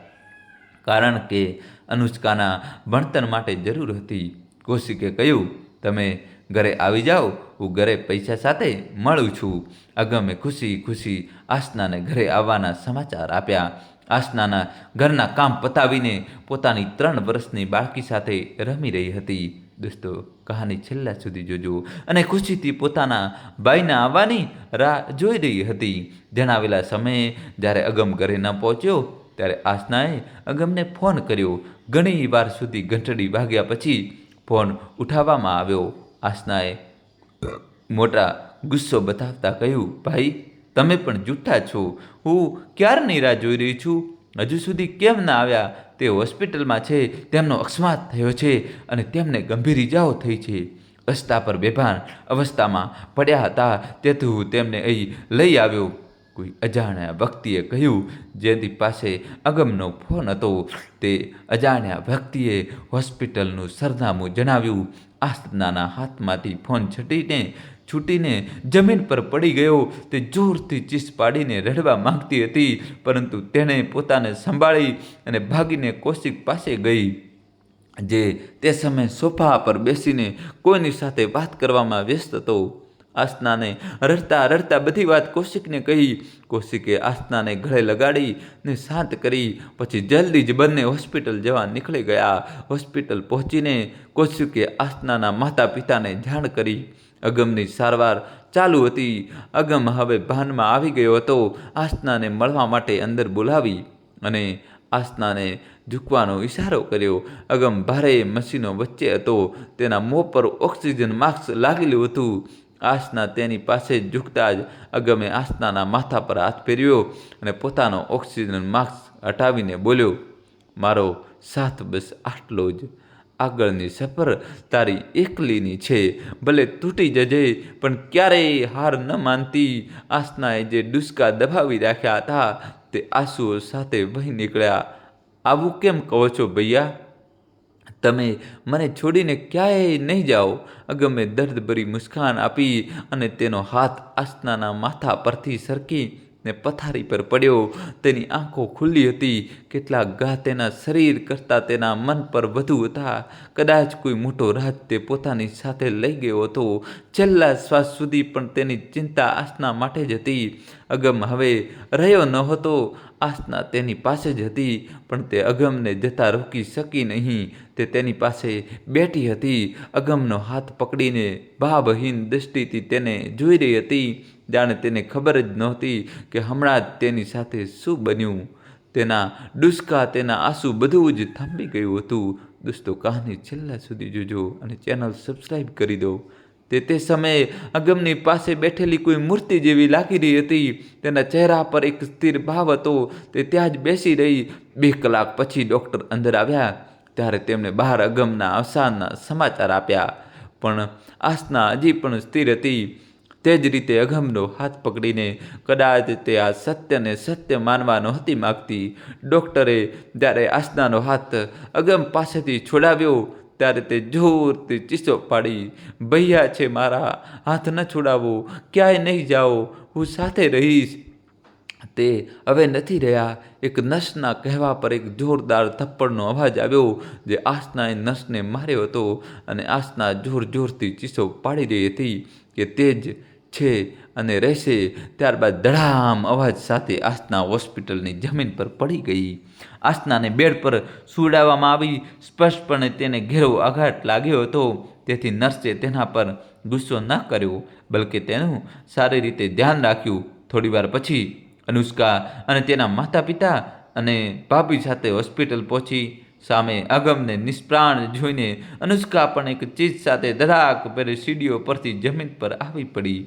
કારણ કે અનુષ્કાના ભણતર માટે જરૂર હતી. કૌશિકે કહ્યું, તમે ઘરે આવી જાઓ, હું ઘરે પૈસા સાથે મળું છું. અગમે ખુશી ખુશી આસનાને ઘરે આવવાના સમાચાર આપ્યા. આસનાના ઘરના કામ પતાવીને પોતાની 3 વર્ષની બાળકી સાથે રમી રહી હતી. દોસ્તો, કહાની છેલ્લા સુધી જોજો અને ખુશીથી પોતાના ભાઈના આવવાની રાહ જોઈ રહી હતી. જણાવેલા સમયે જ્યારે અગમ ઘરે ન પહોંચ્યો ત્યારે આસનાએ અગમને ફોન કર્યો. ઘણી વાર સુધી ઘંટડી વાગ્યા પછી ફોન ઉઠાવવામાં આવ્યો. આસનાએ મોટા ગુસ્સો બતાવતા કહ્યું, ભાઈ, તમે પણ જૂઠા છો. હું ક્યારની રાહ જોઈ રહી છું. હજુ સુધી કેમ ના આવ્યા? તે હોસ્પિટલમાં છે. તેમનો અકસ્માત થયો છે અને તેમને ગંભીર ઇજાઓ થઈ છે. રસ્તા પર બેભાન અવસ્થામાં પડ્યા હતા, તેથી હું તેમને અહીં લઈ આવ્યો. કોઈ અજાણ્યા વ્યક્તિએ કહ્યું. જેની પાસે અગમનો ફોન હતો તે અજાણ્યા વ્યક્તિએ હોસ્પિટલનું સરનામું જણાવ્યું. આસનાના હાથમાંથી ફોન છૂટીને જમીન પર પડી ગયો. તે જોરથી ચીસ પાડીને રડવા માંગતી હતી, પરંતુ તેણે પોતાને સંભાળી અને ભાગીને કૌશિક પાસે ગઈ, જે તે સમયે સોફા પર બેસીને કોઈની સાથે વાત કરવામાં વ્યસ્ત હતો. આસનાને રડતા રડતા બધી વાત કૌશિકને કહી. કૌશિકે આસનાને ગળે લગાડીને શાંત કરી. પછી જલ્દી જ બંને હોસ્પિટલ જવા નીકળી ગયા. હોસ્પિટલ પહોંચીને કૌશિકે આસનાના માતા પિતાને જાણ કરી. અગમની સારવાર ચાલુ હતી. અગમ હવે ભાનમાં આવી ગયો હતો. આસનાને મળવા માટે અંદર બોલાવી અને આસનાને ઝૂકવાનો ઇશારો કર્યો. અગમ ભારે મશીનો વચ્ચે હતો. તેના મોં પર ઓક્સિજન માસ્ક લાગેલું હતું. આસના તેની પાસે ઝૂકતા જ અગમે આસનાના માથા પર હાથ ફેરવ્યો અને પોતાનો ઓક્સિજન માસ્ક હટાવીને બોલ્યો, મારો સાથ બસ આટલો જ. આગળની સફર તારી એકલીની છે. ભલે તૂટી જજે, પણ ક્યારેય હાર ન માનતી. આસનાએ જે ડુસકા દબાવી રાખ્યા હતા તે આંસુઓ સાથે વહી નીકળ્યા. આવું કેમ કહો છો ભૈયા? તમે મને છોડીને ક્યાંય નહીં જાઓ. અગમે દર્દભરી મુસ્કાન આપી અને તેનો હાથ આસનાના માથા પરથી સરકીને પથારી પર પડ્યો. તેની આંખો ખુલ્લી હતી. કેટલાક ઘા તેના શરીર કરતાં તેના મન પર વધુ હતા. કદાચ કોઈ મોટો રાજ તે પોતાની સાથે લઈ ગયો હતો. છેલ્લા શ્વાસ સુધી પણ તેની ચિંતા આસના માટે જ હતી. અગમ હવે રહ્યો ન હતો. આસના તેની પાસે જ હતી, પણ તે અગમને જતા રોકી શકી નહીં. તે તેની પાસે બેઠી હતી. અગમનો હાથ પકડીને ભાવહીન દૃષ્ટિથી તેને જોઈ રહી હતી, જાણે તેને ખબર જ નહોતી કે હમણાં જ તેની સાથે શું બન્યું. તેના ડુસકા, તેના આંસુ બધું જ થાંભી ગયું હતું. દોસ્તો, કહાની છેલ્લા સુધી જોજો અને ચેનલ સબસ્ક્રાઈબ કરી દો. તે સમયે અગમની પાસે બેઠેલી કોઈ મૂર્તિ જેવી લાગી રહી હતી. તેના ચહેરા પર એક સ્થિર ભાવ હતો. તે ત્યાં જ બેસી રહી. 2 કલાક પછી ડૉક્ટર અંદર આવ્યા ત્યારે તેમણે બહાર અગમના અવસાનના સમાચાર આપ્યા. પણ આસના હજી પણ સ્થિર હતી. તે જ રીતે અગમનો હાથ પકડીને કદાચ તે આ સત્યને સત્ય માનવા નહોતી માગતી. ડૉક્ટરે જ્યારે આસનાનો હાથ અગમ પાસેથી છોડાવ્યો ત્યારે તે જોરથી ચીસો પાડી, ભૈયા છે મારા, હાથ ન છોડાવો, ક્યાંય નહીં જાઓ, હું સાથે રહીશ. તે હવે નથી રહ્યા. એક નર્સના કહેવા પર એક જોરદાર થપ્પડનો અવાજ આવ્યો જે આસનાએ નર્સને માર્યો હતો અને આસના જોરથી ચીસો પાડી રહી હતી કે તે જ છે અને રહેશે. ત્યારબાદ ધડામ અવાજ સાથે આસના હોસ્પિટલની જમીન પર પડી ગઈ. આસનાને બેડ પર સુવડાવવામાં આવી. સ્પષ્ટપણે તેને ઘેરો આઘાત લાગ્યો હતો. તેથી નર્સે તેના પર ગુસ્સો ન કર્યો, બલકે તેનું સારી રીતે ધ્યાન રાખ્યું. થોડીવાર પછી અનુષ્કા અને તેના માતા પિતા અને ભાભી સાથે હોસ્પિટલ પહોંચી. સામે અગમને નિષ્પ્રાણ જોઈને અનુષ્કા પણ એક ચીજ સાથે ધડાક ભેર સીડીઓ પરથી જમીન પર આવી પડી.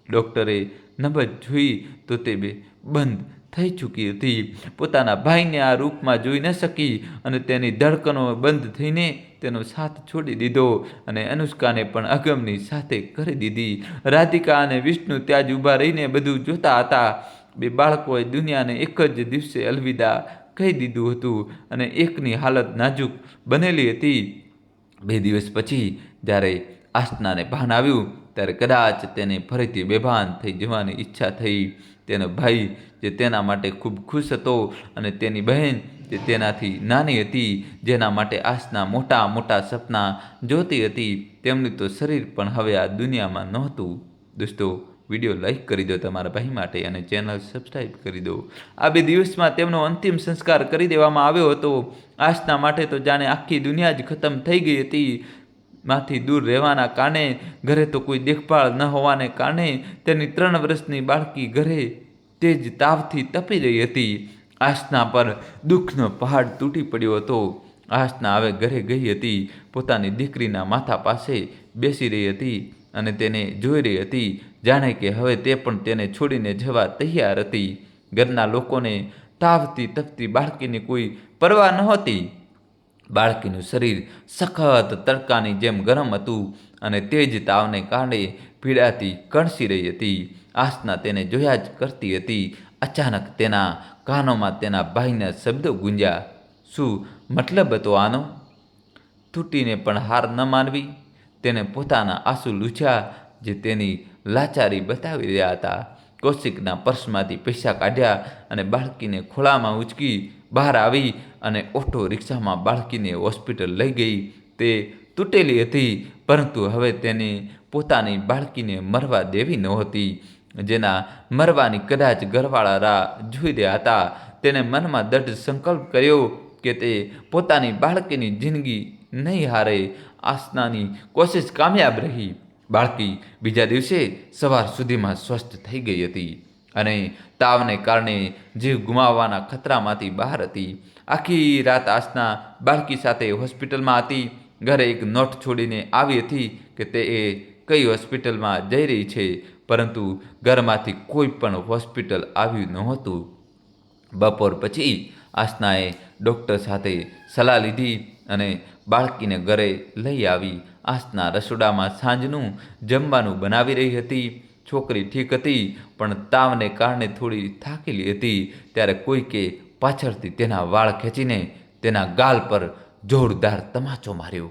ડૉક્ટરે નબજ જોઈ તો તે બંધ થઈ ચૂકી હતી. પોતાના ભાઈને આ રૂપમાં જોઈ ન શકી અને તેની ધડકનો બંધ થઈને તેનો સાથ છોડી દીધો અને અનુષ્કાને પણ અગમની સાથે કરી દીધી. રાધિકા અને વિષ્ણુ ત્યાં જ ઊભા રહીને બધું જોતા હતા. 2 બાળકોએ દુનિયાને એક જ દિવસે અલવિદા કહી દીધું હતું અને એકની હાલત નાજુક બનેલી હતી. 2 દિવસ પછી જ્યારે આસનાને ભાન આવ્યું ત્યારે કદાચ તેને ફરીથી બેભાન થઈ જવાની ઈચ્છા થઈ. તેનો ભાઈ જે તેના માટે ખૂબ ખુશ હતો અને તેની બહેન જે તેનાથી નાની હતી, જેના માટે આસના મોટા સપના જોતી હતી, તેમનું તો શરીર પણ હવે આ દુનિયામાં નહોતું. દોસ્તો, વિડીયો લાઈક કરી દો તમારા ભાઈ માટે અને ચેનલ સબસ્ક્રાઈબ કરી દો. આ 2 દિવસમાં તેમનો અંતિમ સંસ્કાર કરી દેવામાં આવ્યો હતો. આસના માટે તો જાણે આખી દુનિયા જ ખતમ થઈ ગઈ હતી. માંથી દૂર રહેવાના કારણે, ઘરે તો કોઈ દેખભાળ ન હોવાને કારણે તેની 3 વર્ષની બાળકી ઘરે તે જ તાવથી તપી રહી હતી. આસના પર દુઃખનો પહાડ તૂટી પડ્યો હતો. આસના હવે ઘરે ગઈ હતી. પોતાની દીકરીના માથા પાસે બેસી રહી હતી અને તેને જોઈ રહી હતી, જાણે કે હવે તે પણ તેને છોડીને જવા તૈયાર હતી. ઘરના લોકોને તાવથી તપતી બાળકીની કોઈ પરવા નહોતી. બાળકીનું શરીર સખત તડકાની જેમ ગરમ હતું અને તે જ તાવને કારણે પીડાથી કણસી રહી હતી. આસના તેને જોયા જ કરતી હતી. અચાનક તેના કાનોમાં તેના ભાઈના શબ્દો ગુંજ્યા, શું મતલબ હતો આનો? તૂટીને પણ હાર ન માનવી. તેને પોતાના આંસુ લૂછ્યા જે તેની લાચારી બતાવી રહ્યા હતા. કૌશિકના પર્સમાંથી પૈસા કાઢ્યા અને બાળકીને ખોળામાં ઉંચકી બહાર આવી અને ઓટો રિક્ષામાં બાળકીને હોસ્પિટલ લઈ ગઈ. તે તૂટેલી હતી, પરંતુ હવે તેને પોતાની બાળકીને મરવા દેવી નહોતી, જેના મરવાની કદાચ ઘરવાળા રાહ જોઈ રહ્યા હતા. તેને મનમાં દૃઢ સંકલ્પ કર્યો કે તે પોતાની બાળકીની જિંદગી નહીં હારે. આસનાની કોશિશ કામયાબ રહી. બાળકી બીજા દિવસે સવાર સુધીમાં સ્વસ્થ થઈ ગઈ હતી અને તાવને કારણે જીવ ગુમાવવાના ખતરામાંથી બહાર હતી. આખી રાત આસના બાળકી સાથે હોસ્પિટલમાં હતી. ઘરે એક નોટ છોડીને આવી હતી કે તે કઈ હોસ્પિટલમાં જઈ રહી છે, પરંતુ ઘરમાંથી કોઈ પણ હોસ્પિટલ આવ્યું નહોતું. બપોર પછી આસનાએ ડૉક્ટર સાથે સલાહ લીધી અને બાળકીને ઘરે લઈ આવી. આસના રસોડામાં સાંજનું જમવાનું બનાવી રહી હતી. છોકરી ઠીક હતી, પણ તાવને કારણે થોડી થાકેલી હતી. ત્યારે કોઈકે પાછળથી તેના વાળ ખેંચીને તેના ગાલ પર જોરદાર તમાચો માર્યો.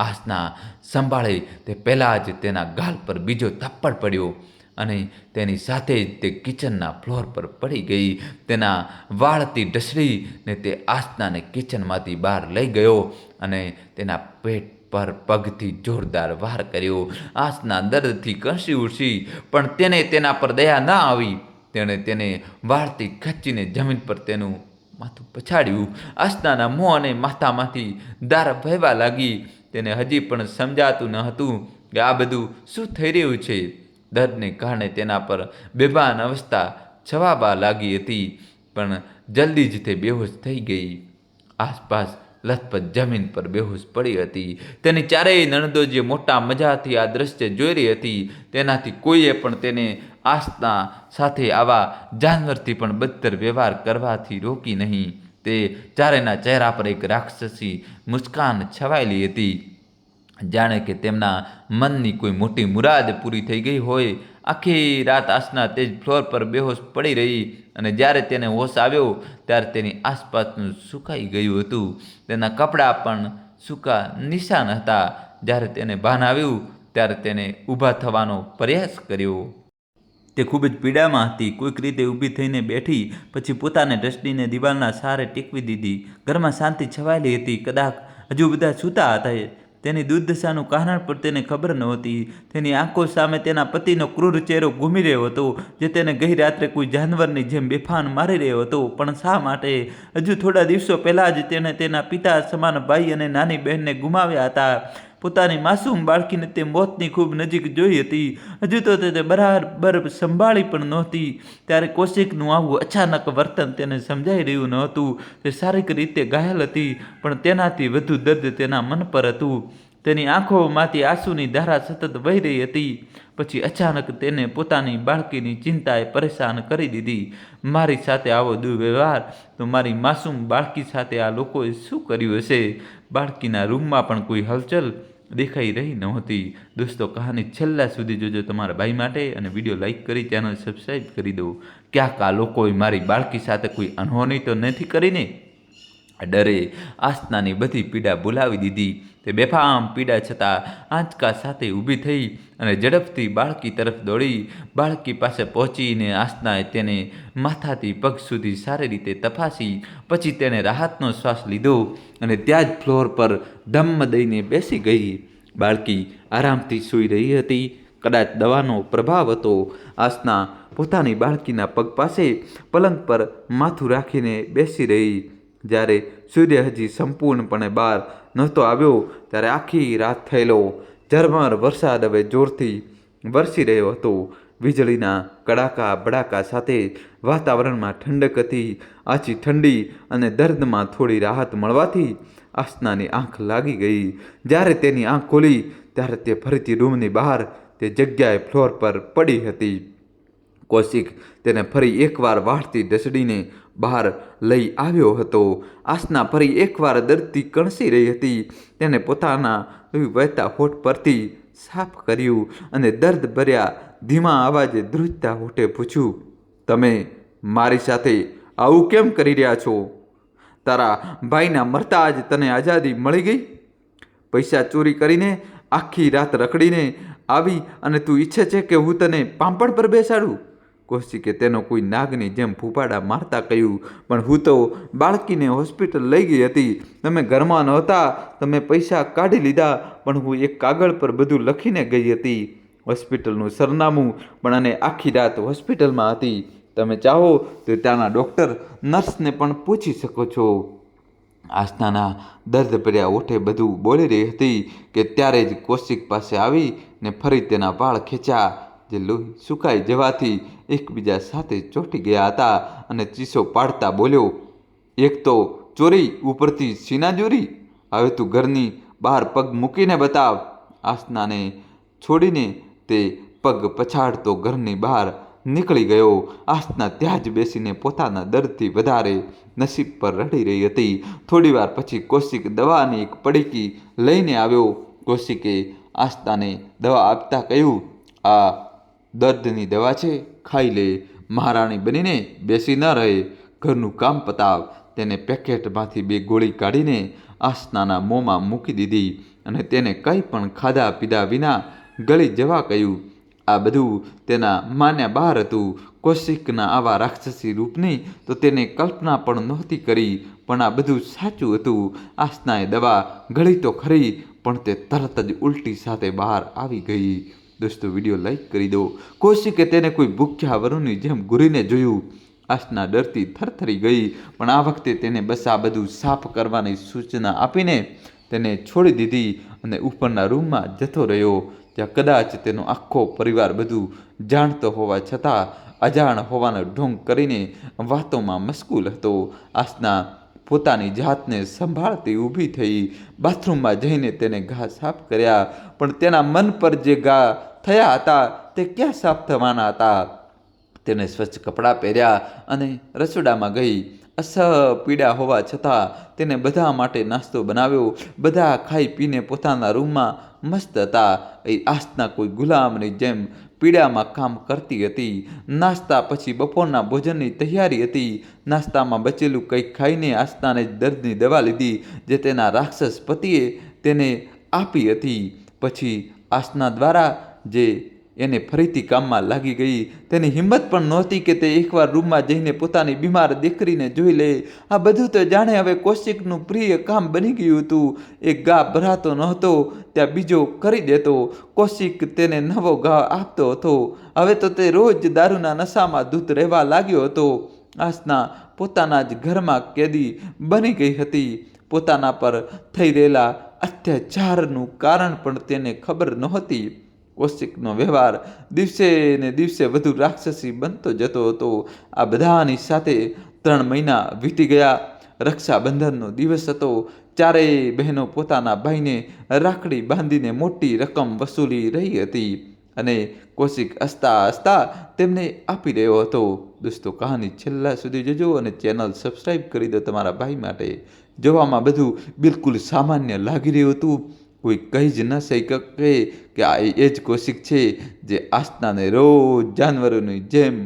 આસના સંભાળે તે પહેલાં જ તેના ગાલ પર બીજો થપ્પડ પડ્યો અને તેની સાથે જ તે કિચનના ફ્લોર પર પડી ગઈ. તેના વાળથી ઢસડીને તે આસનાને કિચનમાંથી બહાર લઈ ગયો અને તેના પેટ પર પગથી જોરદાર વાર કર્યો. આસના દર્દથી કંસી ઉઠી, પણ તેને તેના પર દયા ન આવી. તેણે તેને વાળથી ખેંચીને જમીન પર તેનું માથું પછાડ્યું. આસનાના મોં અને માથામાંથી ધાર વહેવા લાગી. તેને હજી પણ સમજાતું ન હતું કે આ બધું શું થઈ રહ્યું છે. દર્દને કારણે તેના પર બેભાન અવસ્થા છવાવા લાગી હતી. પણ જલ્દી જ તે બેહોશ થઈ ગઈ. આસપાસ લથપથ જમીન પર બેહોશ પડી હતી. તેની ચારેય નણંદો જે મોટા મજાથી આ દ્રશ્ય જોઈ રહી હતી, તેનાથી કોઈએ પણ તેને આસ્થા સાથે આવા જાનવરથી પણ બદતર વ્યવહાર કરવાથી રોકી નહીં. તે ચારેયના ચહેરા પર એક રાક્ષસી મુસ્કાન છવાયેલી હતી, જાણે કે તેમના મનની કોઈ મોટી મુરાદ પૂરી થઈ ગઈ હોય. આખી રાત આસના તે જ ફ્લોર પર બેહોશ પડી રહી અને જ્યારે તેને હોશ આવ્યો ત્યારે તેની આસપાસનું સુકાઈ ગયું હતું. તેના કપડાં પણ સૂકા નિશાન હતા. જ્યારે તેને ભાન આવ્યું ત્યારે તેને ઊભા થવાનો પ્રયાસ કર્યો. તે ખૂબ જ પીડામાં હતી. કોઈક રીતે ઊભી થઈને બેઠી, પછી પોતાને ડસ્ટીને દિવાલના સહારે ટેકવી દીધી. ઘરમાં શાંતિ છવાયેલી હતી. કદાચ હજુ બધા સૂતા હતા. તેની દુર્દશાનું કારણ પણ તેને ખબર નહોતી. તેની આંખો સામે તેના પતિનો ક્રૂર ચહેરો ઘૂમી રહ્યો હતો, જે તેને ગઈ રાત્રે કોઈ જાનવરની જેમ બેફાન મારી રહ્યો હતો. પણ શા માટે? હજુ થોડા દિવસો પહેલાં જ તેણે તેના પિતા સમાન ભાઈ અને નાની બહેનને ગુમાવ્યા હતા. પોતાની માસૂમ બાળકીને તે મોતની ખૂબ નજીક જોઈ હતી. હજુ તો તે બરાબર સંભાળી પણ નહોતી. ત્યારે કૌશિકનું આવું અચાનક વર્તન તેને સમજાઈ રહ્યું નહોતું. તે શારીરિક રીતે ઘાયલ હતી, પણ તેનાથી વધુ દર્દ તેના મન પર હતું. તેની આંખોમાંથી આંસુની ધારા સતત વહી રહી હતી. પછી અચાનક તેને પોતાની બાળકીની ચિંતાએ પરેશાન કરી દીધી. મારી સાથે આવો દુર્વ્યવહાર તો મારી માસૂમ બાળકી સાથે આ લોકોએ શું કર્યું હશે? બાળકીના રૂમમાં પણ કોઈ હલચલ દેખાઈ રહી નહોતી. દોસ્તો, કહાની છેલ્લા સુધી જોજો તમારા ભાઈ માટે, અને વિડીયો લાઈક કરી ચેનલ સબસ્ક્રાઈબ કરી દો. ક્યાંક આ લોકોએ મારી બાળકી સાથે કોઈ અનહોની તો નથી કરીને? ડરે આસ્થાની બધી પીડા ભૂલાવી દીધી. તે બેફામ પીડા છતાં આંચકા સાથે ઊભી થઈ અને ઝડપથી બાળકી તરફ દોડી. બાળકી પાસે પહોંચીને આસ્થાએ તેને માથાથી પગ સુધી સારી રીતે તપાસી. પછી તેણે રાહતનો શ્વાસ લીધો અને ત્યાં જ ફ્લોર પર ધમ્મ દઈને બેસી ગઈ. બાળકી આરામથી સૂઈ રહી હતી. કદાચ દવાનો પ્રભાવ હતો. આસ્થા પોતાની બાળકીના પગ પાસે પલંગ પર માથું રાખીને બેસી રહી. જ્યારે સૂર્ય હજી સંપૂર્ણપણે બહાર નહોતો આવ્યો ત્યારે આખી રાત થયેલો ઝરમર વરસાદ હવે જોરથી વરસી રહ્યો હતો. વીજળીના કડાકા બડાકા સાથે વાતાવરણમાં ઠંડક હતી. આછી ઠંડી અને દર્દમાં થોડી રાહત મળવાથી આસ્થાની આંખ લાગી ગઈ. જ્યારે તેની આંખ ખોલી ત્યારે તે ફરીથી રૂમની બહાર તે જગ્યાએ ફ્લોર પર પડી હતી. કૌશિક તેને ફરી એકવાર વાળથી ઢસડીને બહાર લઈ આવ્યો હતો. આસના ફરી એકવાર દર્દથી કણસી રહી હતી. તેને પોતાના વહેતા હોઠ પરથી સાફ કર્યું અને દર્દ ભર્યા ધીમા અવાજે ધ્રુજતા હોઠે પૂછ્યું, તમે મારી સાથે આવું કેમ કરી રહ્યા છો? તારા ભાઈના મરતા જ તને આઝાદી મળી ગઈ? પૈસા ચોરી કરીને આખી રાત રખડીને આવી અને તું ઈચ્છે છે કે હું તને પાંપણ પર બેસાડું? કૌશિકે તેનો કોઈ નાગની જેમ ફૂફાડા મારતા કહ્યું, પણ હું તો બાળકીને હોસ્પિટલ લઈ ગઈ હતી. તમે ઘરમાં નહોતા. તમે પૈસા કાઢી લીધા, પણ હું એક કાગળ પર બધું લખીને ગઈ હતી. હોસ્પિટલનું સરનામું પણ, અને આખી રાત હોસ્પિટલમાં હતી. તમે ચાહો તો ત્યાંના ડૉક્ટર નર્સને પણ પૂછી શકો છો. આસ્થાના દર્દભર્યા ઓઠે બધું બોલી રહી હતી કે ત્યારે જ કૌશિક પાસે આવીને ફરી તેના વાળ ખેંચ્યા, જે લોહી સુકાઈ જવાથી એકબીજા સાથે ચોંટી ગયા હતા, અને ચીસો પાડતા બોલ્યો, એક તો ચોરી, ઉપરથી સીનાજોરી. હવે તું ઘરની બહાર પગ મૂકીને બતાવ. આસ્થાને છોડીને તે પગ પછાડતો ઘરની બહાર નીકળી ગયો. આસ્થા ત્યાં જ બેસીને પોતાના દર્દથી વધારે નસીબ પર રડી રહી હતી. થોડીવાર પછી કૌશિક દવાની એક પડીકી લઈને આવ્યો. કૌશિકે આસ્થાને દવા આપતા કહ્યું, આ દર્દની દવા છે, ખાઈ લે. મહારાણી બનીને બેસી ન રહે, ઘરનું કામ પતાવ. તેને પેકેટમાંથી 2 ગોળી કાઢીને આસ્થાના મોંમાં મૂકી દીધી અને તેને કંઈ પણ ખાધા પીધા વિના ગળી જવા કહ્યું. આ બધું તેના માન્યા બહાર હતું. કૌશિકના આવા રાક્ષસી રૂપની તો તેને કલ્પના પણ નહોતી કરી, પણ આ બધું સાચું હતું. આસ્થાએ દવા ગળી તો ખરી, પણ તે તરત જ ઉલટી સાથે બહાર આવી ગઈ. દોસ્તો, વિડીયો લાઈક કરી દો. કૌશિકે તેને કોઈ ભૂખ્યા વરુની જેમ ઘૂરીને જોયું. આસ્થા ડરથી થરથરી ગઈ, પણ આ વખતે તેને બસ આ બધું સાફ કરવાની સૂચના આપીને તેને છોડી દીધી અને ઉપરના રૂમમાં જતો રહ્યો. ત્યાં કદાચ તેનો આખો પરિવાર બધું જાણતો હોવા છતાં અજાણ હોવાનો ઢોંગ કરીને વાતોમાં મશગુલ હતો. આસના પોતાની જાતને સંભાળતી ઊભી થઈ. બાથરૂમમાં જઈને તેને ઘા સાફ કર્યા, પણ તેના મન પર જે ઘા થયા હતા તે ક્યાં સાફ થવાના હતા. તેને સ્વચ્છ કપડાં પહેર્યા અને રસોડામાં ગઈ. પીડા હોવા છતાં તેને બધા માટે નાસ્તો બનાવ્યો. બધા ખાઈ પીને પોતાના રૂમમાં મસ્ત હતા. આસના કોઈ ગુલામની જેમ પીડામાં કામ કરતી હતી. નાસ્તા પછી બપોરના ભોજનની તૈયારી હતી. નાસ્તામાં બચેલું કંઈક ખાઈને આસનાને દર્દની દવા લીધી, જે તેના રાક્ષસ પતિએ તેને આપી હતી. પછી આસના દ્વારા જે એને ફરીથી કામમાં લાગી ગઈ. તેની હિંમત પણ નહોતી કે તે એકવાર રૂમમાં જઈને પોતાની બીમાર દીકરીને જોઈ લે. આ બધું તો જાણે હવે કૌશિકનું પ્રિય કામ બની ગયું હતું. એક ઘા ભરાતો નહોતો ત્યાં બીજો કરી દેતો. કૌશિક તેને નવો ઘા આપતો હતો. હવે તો તે રોજ દારૂના નશામાં ધૂત રહેવા લાગ્યો હતો. આસના પોતાના જ ઘરમાં કેદી બની ગઈ હતી. પોતાના પર થઈ રહેલા અત્યાચારનું કારણ પણ તેને ખબર નહોતી. કૌશિકનો વ્યવહાર દિવસે ને દિવસે વધુ રાક્ષસી બનતો જતો હતો. આ બધાની સાથે 3 મહિના વીતી ગયા. રક્ષાબંધનનો દિવસ હતો. ચારેય બહેનો પોતાના ભાઈને રાખડી બાંધીને મોટી રકમ વસૂલી રહી હતી અને કૌશિક હસતા હસતા તેમને આપી રહ્યો હતો. દોસ્તો, કહાની છેલ્લા સુધી જોજો અને ચેનલ સબસ્ક્રાઈબ કરી દો તમારા ભાઈ માટે. જોવામાં બધું બિલકુલ સામાન્ય લાગી રહ્યું હતું. કોઈ કહી જ ન શકે કે આ એ જ કૌશિક છે જે આસનાને રોજ જાનવરોની જેમ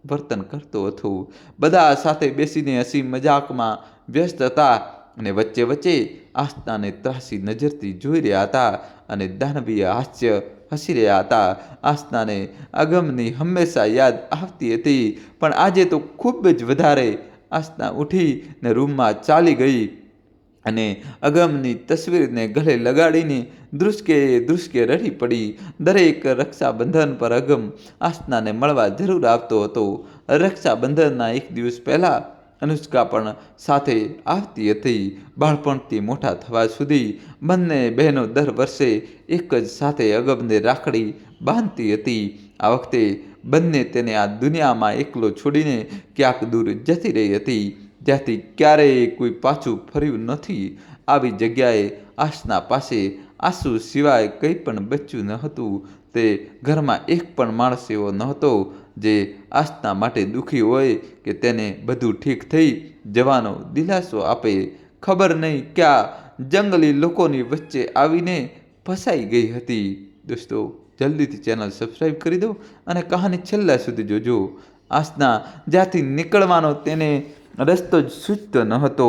વર્તન કરતો હતો. બધા સાથે બેસીને હસી મજાકમાં વ્યસ્ત હતા અને વચ્ચે વચ્ચે આસનાને ત્રાસી નજરથી જોઈ રહ્યા હતા અને દાનવીય હાસ્ય હસી રહ્યા હતા. આસનાને અગમની હંમેશા યાદ આવતી હતી, પણ આજે તો ખૂબ જ વધારે. આસના ઉઠીને રૂમમાં ચાલી ગઈ અને અગમની તસવીરને ગળે લગાડીને ધ્રુસકે રડી પડી. દરેક રક્ષાબંધન પર અગમ આસનાને મળવા જરૂર આવતો હતો. રક્ષાબંધનના એક દિવસ પહેલાં અનુષ્કા પણ સાથે આવતી હતી. બાળપણથી મોટા થવા સુધી બંને બહેનો દર વર્ષે એક જ સાથે અગમને રાખડી બાંધતી હતી. આ વખતે બંને તેને આ દુનિયામાં એકલો છોડીને ક્યાંક દૂર જતી રહી હતી, જ્યાંથી ક્યારેય કોઈ પાછું ફર્યું નથી. આવી જગ્યાએ આસના પાસે આંસુ સિવાય કંઈ પણ બચ્યું ન હતું. તે ઘરમાં એક પણ માણસ એવો નહોતો જે આસના માટે દુઃખી હોય કે તેને બધું ઠીક થઈ જવાનો દિલાસો આપે. ખબર નહીં ક્યાં જંગલી લોકોની વચ્ચે આવીને ફસાઈ ગઈ હતી. દોસ્તો, જલ્દીથી ચેનલ સબસ્ક્રાઈબ કરી દો અને કહાની છેલ્લા સુધી જોજો. આસના જ્યાંથી નીકળવાનો તેને રસ્તો જ સૂચતો ન હતો.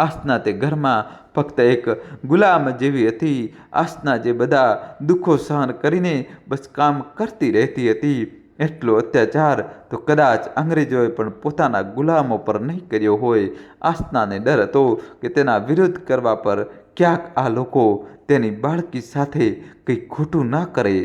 આસના તે ઘરમાં ફક્ત એક ગુલામ જેવી હતી. આસના જે બધા દુઃખો સહન કરીને બસ કામ કરતી રહેતી હતી. એટલો અત્યાચાર તો કદાચ અંગ્રેજોએ પણ પોતાના ગુલામો પર નહીં કર્યો હોય. આસનાને ડર હતો કે તેના વિરોધ કરવા પર ક્યાંક આ લોકો તેની બાળકી સાથે કંઈ ખોટું ના કરે.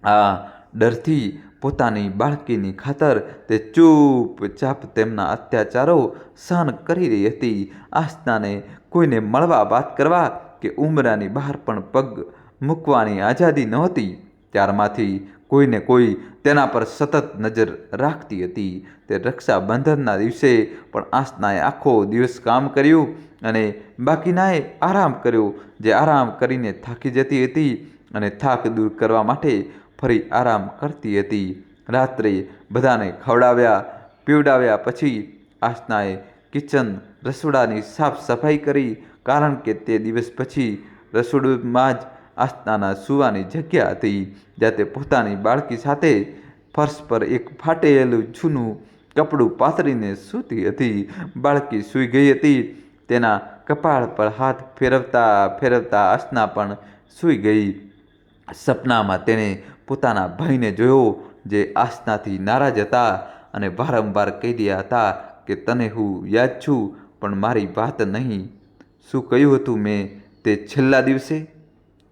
આ ડરથી પોતાની બાળકીની ખાતર તે ચૂપચાપ તેમના અત્યાચારો સહન કરી રહી હતી. આસનાને કોઈને મળવા વાત કરવા કે ઉંબરાની બહાર પણ પગ મૂકવાની આઝાદી નહોતી. ત્યારમાંથી કોઈને કોઈ તેના પર સતત નજર રાખતી હતી. તે રક્ષાબંધનના દિવસે પણ આસનાએ આખો દિવસ કામ કર્યું અને બાકીનાએ આરામ કર્યો. જે આરામ કરીને થાકી જતી હતી અને થાક દૂર કરવા માટે ફરી આરામ કરતી હતી. રાત્રે બધાને ખવડાવ્યા પીવડાવ્યા પછી આસનાએ કિચન રસોડાની સાફ સફાઈ કરી, કારણ કે તે દિવસ પછી રસોડામાં જ આસનાના સૂવાની જગ્યા હતી, જ્યાં તે પોતાની બાળકી સાથે ફર્શ પર એક ફાટેલું જૂનું કપડું પાથરીને સૂતી હતી. બાળકી સૂઈ ગઈ હતી. તેના કપાળ પર હાથ ફેરવતા આસના પણ સૂઈ ગઈ. સપનામાં તેણે પોતાના ભાઈને જોયો, જે આસનાથી નારાજ હતા અને વારંવાર કહી રહ્યા હતા કે તને હું યાદ છું, પણ મારી વાત નહીં. શું કહ્યું હતું મેં તે છેલ્લા દિવસે?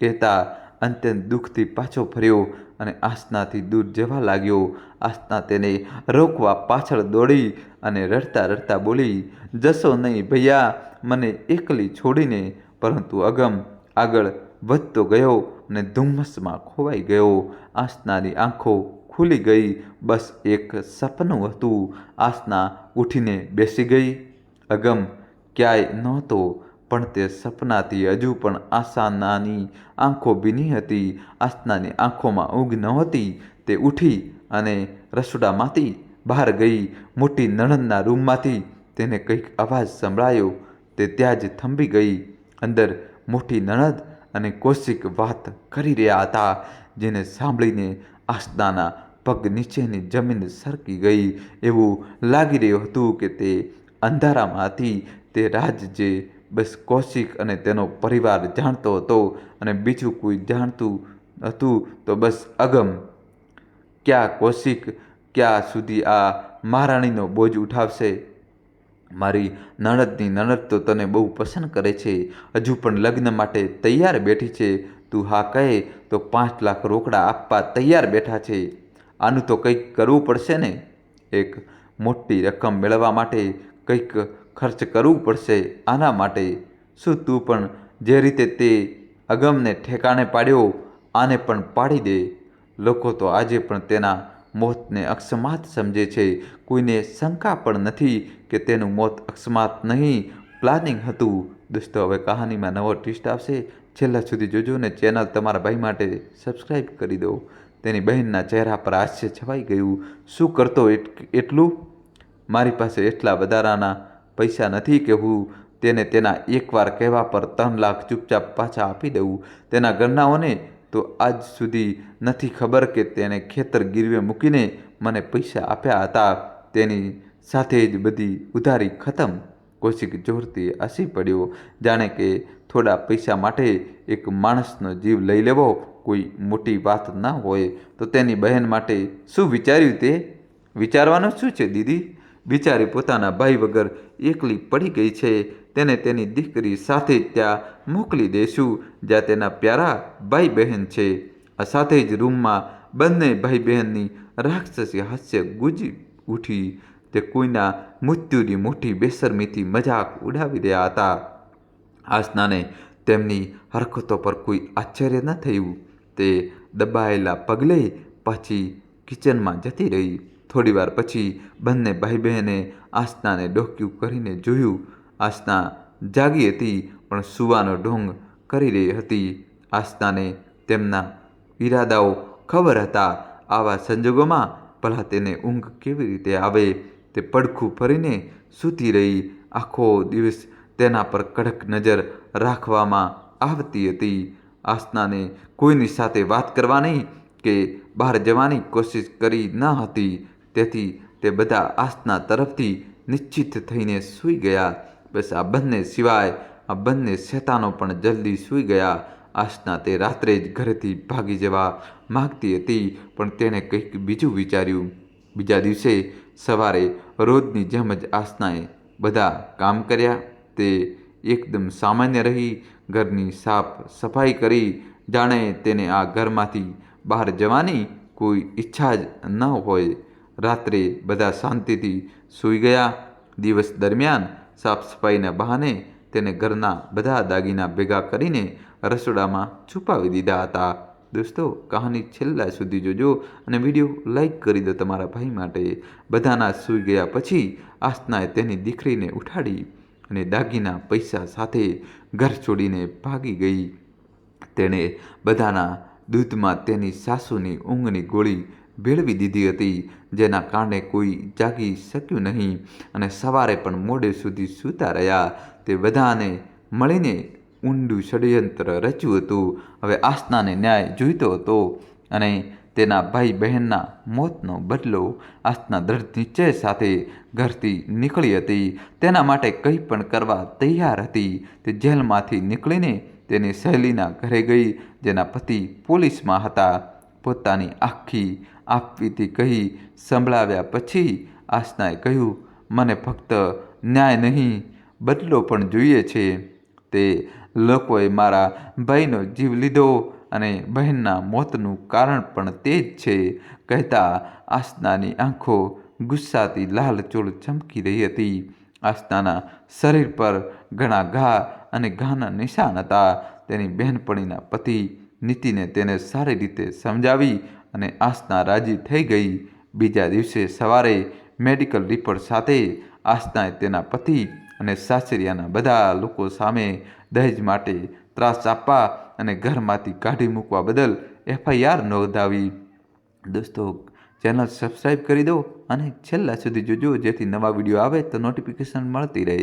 કહેતા અત્યંત દુઃખથી પાછો ફર્યો અને આસનાથી દૂર જવા લાગ્યો. આસના તેને રોકવા પાછળ દોડી અને રડતા રડતા બોલી, જશો નહીં ભૈયા મને એકલી છોડીને. પરંતુ અગમ આગળ વધતો ગયો અને ધુમ્મસમાં ખોવાઈ ગયો. આસનાની આંખો ખુલી ગઈ. બસ એક સપનું હતું. આસના ઉઠીને બેસી ગઈ. અગમ ક્યાંય નહોતો, પણ તે સપનાથી હજુ પણ આસનાની આંખો ભીની હતી. આસનાની આંખોમાં ઊંઘ નહોતી. તે ઉઠી અને રસોડામાંથી બહાર ગઈ. મોટી નણંદના રૂમમાંથી તેને કંઈક અવાજ સંભળાયો. તે ત્યાં જ થંભી ગઈ. અંદર મોટી નણંદ અને કૌશિક વાત કરી રહ્યા હતા, જેને સાંભળીને આસનાના પગ નીચેની જમીન સરકી ગઈ. એવું લાગી રહ્યું હતું કે તે અંધારામાં હતી. તે રાજ જે બસ કૌશિક અને તેનો પરિવાર જાણતો હતો અને બીજું કોઈ જાણતું હતું તો બસ અગમ. ક્યાં કૌશિક ક્યાં સુધી આ મહારાણીનો બોજ ઉઠાવશે? મારી નણદની નણદ તો તને બહુ પસંદ કરે છે. હજુ પણ લગ્ન માટે તૈયાર બેઠી છે. તું હા કહે તો 5 લાખ રોકડા આપવા તૈયાર બેઠા છે. આનું તો કંઈક કરવું પડશે ને? એક મોટી રકમ મેળવવા માટે કંઈક ખર્ચ કરવું પડશે. આના માટે શું તું પણ જે રીતે તે અગમને ઠેકાણે પાડ્યો આને પણ પાડી દે? લોકો તો આજે પણ તેના મોતને અકસ્માત સમજે છે. કોઈને શંકા પણ નથી કે તેનું મોત અકસ્માત નહીં, પ્લાનિંગ હતું. દોસ્તો, હવે કહાનીમાં નવો ટ્વિસ્ટ આવશે. છેલ્લા સુધી જોજો ને ચેનલ તમારા ભાઈ માટે સબસ્ક્રાઈબ કરી દો. તેની બહેનના ચહેરા પર હાસ્ય છવાઈ ગયું. શું કરતો એટલું? મારી પાસે એટલા વધારાના પૈસા નથી કે હું તેને તેના એકવાર કહેવા પર 3 લાખ ચૂપચાપ પાછા આપી દઉં. તેના ઘરનાઓને તો આજ સુધી નથી ખબર કે તેણે ખેતર ગીરવે મૂકીને મને પૈસા આપ્યા હતા. તેની સાથે જ બધી ઉધારી ખતમ. કૌશિક જોરથી હસી પડ્યો, જાણે કે થોડા પૈસા માટે એક માણસનો જીવ લઈ લેવો કોઈ મોટી વાત ના હોય. તો તેની બહેન માટે શું વિચાર્યું તે? વિચારવાનું શું છે દીદી? બિચારી પોતાના ભાઈ વગર એકલી પડી ગઈ છે. તેને તેની દીકરી સાથે ત્યાં મોકલી દઈશું જ્યાં તેના પ્યારા ભાઈ બહેન છે. આ સાથે જ રૂમમાં બંને ભાઈ બહેનની રાક્ષસી હાસ્ય ગુંજી ઉઠી. તે કોઈના મૃત્યુની મોટી બેશરમીથી મજાક ઉડાવી રહ્યા હતા. આસનાને તેમની હરકતો પર કોઈ આશ્ચર્ય ન થયું. તે દબાયેલા પગલે પાછી કિચનમાં જતી રહી. થોડીવાર પછી બંને ભાઈ બહેને આસનાને ડોક્યું કરીને જોયું. આસના જાગી હતી પણ સૂવાનો ઢોંગ કરી રહી હતી. આસનાને તેમના ઈરાદાઓ ખબર હતા. આવા સંજોગોમાં ભલા તેને ઊંઘ કેવી રીતે આવે? તે પડખું ફરીને સૂતી રહી. આખો દિવસ તેના પર કડક નજર રાખવામાં આવતી હતી. આસનાને કોઈની સાથે વાત કરવાની કે બહાર જવાની કોશિશ કરી ન હતી. તેથી તે બધા આસના તરફથી નિશ્ચિત થઈને સૂઈ ગયા. બસ આ બંને સિવાય આ બંને શેતાનો પણ જલ્દી સૂઈ ગયા. આસના તે રાત્રે જ ઘરેથી ભાગી જવા માગતી હતી, પણ તેણે કંઈક બીજું વિચાર્યું. બીજા દિવસે સવારે રોજની જેમ જ આસનાએ બધા કામ કર્યા. તે એકદમ સામાન્ય રહી. ઘરની સાફ સફાઈ કરી, જાણે તેને આ ઘરમાંથી બહાર જવાની કોઈ ઈચ્છા જ ન હોય. રાત્રે બધા શાંતિથી સૂઈ ગયા. દિવસ દરમિયાન સાફ સફાઈના બહાને તેને ઘરના બધા દાગીના ભેગા કરીને રસોડામાં છુપાવી દીધા હતા. દોસ્તો, કહાની છેલ્લા સુધી જોજો અને વિડીયો લાઈક કરી દો તમારા ભાઈ માટે. બધાના સૂઈ ગયા પછી આસનાએ તેની દીકરીને ઉઠાડી અને દાગીના પૈસા સાથે ઘર છોડીને ભાગી ગઈ. તેણે બધાના દૂધમાં તેની સાસુની ઊંઘની ગોળી ભેળવી દીધી હતી, જેના કારણે કોઈ જાગી શક્યું નહીં અને સવારે પણ મોડે સુધી સૂતા રહ્યા. તે બધાને મળીને ઊંડું ષડયંત્ર રચ્યું હતું. હવે આસનાને ન્યાય જોઈતો હતો અને તેના ભાઈ બહેનના મોતનો બદલો. આસના દ્રઢ નિશ્ચય સાથે ઘરથી નીકળી હતી. તેના માટે કંઈ પણ કરવા તૈયાર હતી. તે જેલમાંથી નીકળીને તેની સહેલીના ઘરે ગઈ, જેના પતિ પોલીસમાં હતા. પોતાની આખી આપવીતી કહી સંભળાવ્યા પછી આસનાએ કહ્યું, મને ફક્ત ન્યાય નહીં, બદલો પણ જોઈએ છે. તે લોકોએ મારા ભાઈનો જીવ લીધો અને બહેનના મોતનું કારણ પણ તે જ છે. કહેતા આસનાની આંખો ગુસ્સાથી લાલચોળ ચમકી રહી હતી. આસનાના શરીર પર ઘણા ઘા અને ઘાના નિશાન હતા. તેની બહેનપણીના પતિ નીતિને તેને સારી રીતે સમજાવી અને આસના રાજી થઈ ગઈ. બીજા દિવસે સવારે મેડિકલ રિપોર્ટ સાથે આસનાએ તેના પતિ અને સાસરિયાના બધા લોકો સામે દહેજ માટે ત્રાસ આપવા અને ઘરમાંથી કાઢી મૂકવા બદલ FIR નોંધાવી. દોસ્તો, ચેનલ સબસ્ક્રાઈબ કરી દો અને છેલ્લા સુધી જોજો, જેથી નવા વિડીયો આવે તો નોટિફિકેશન મળતી રહે.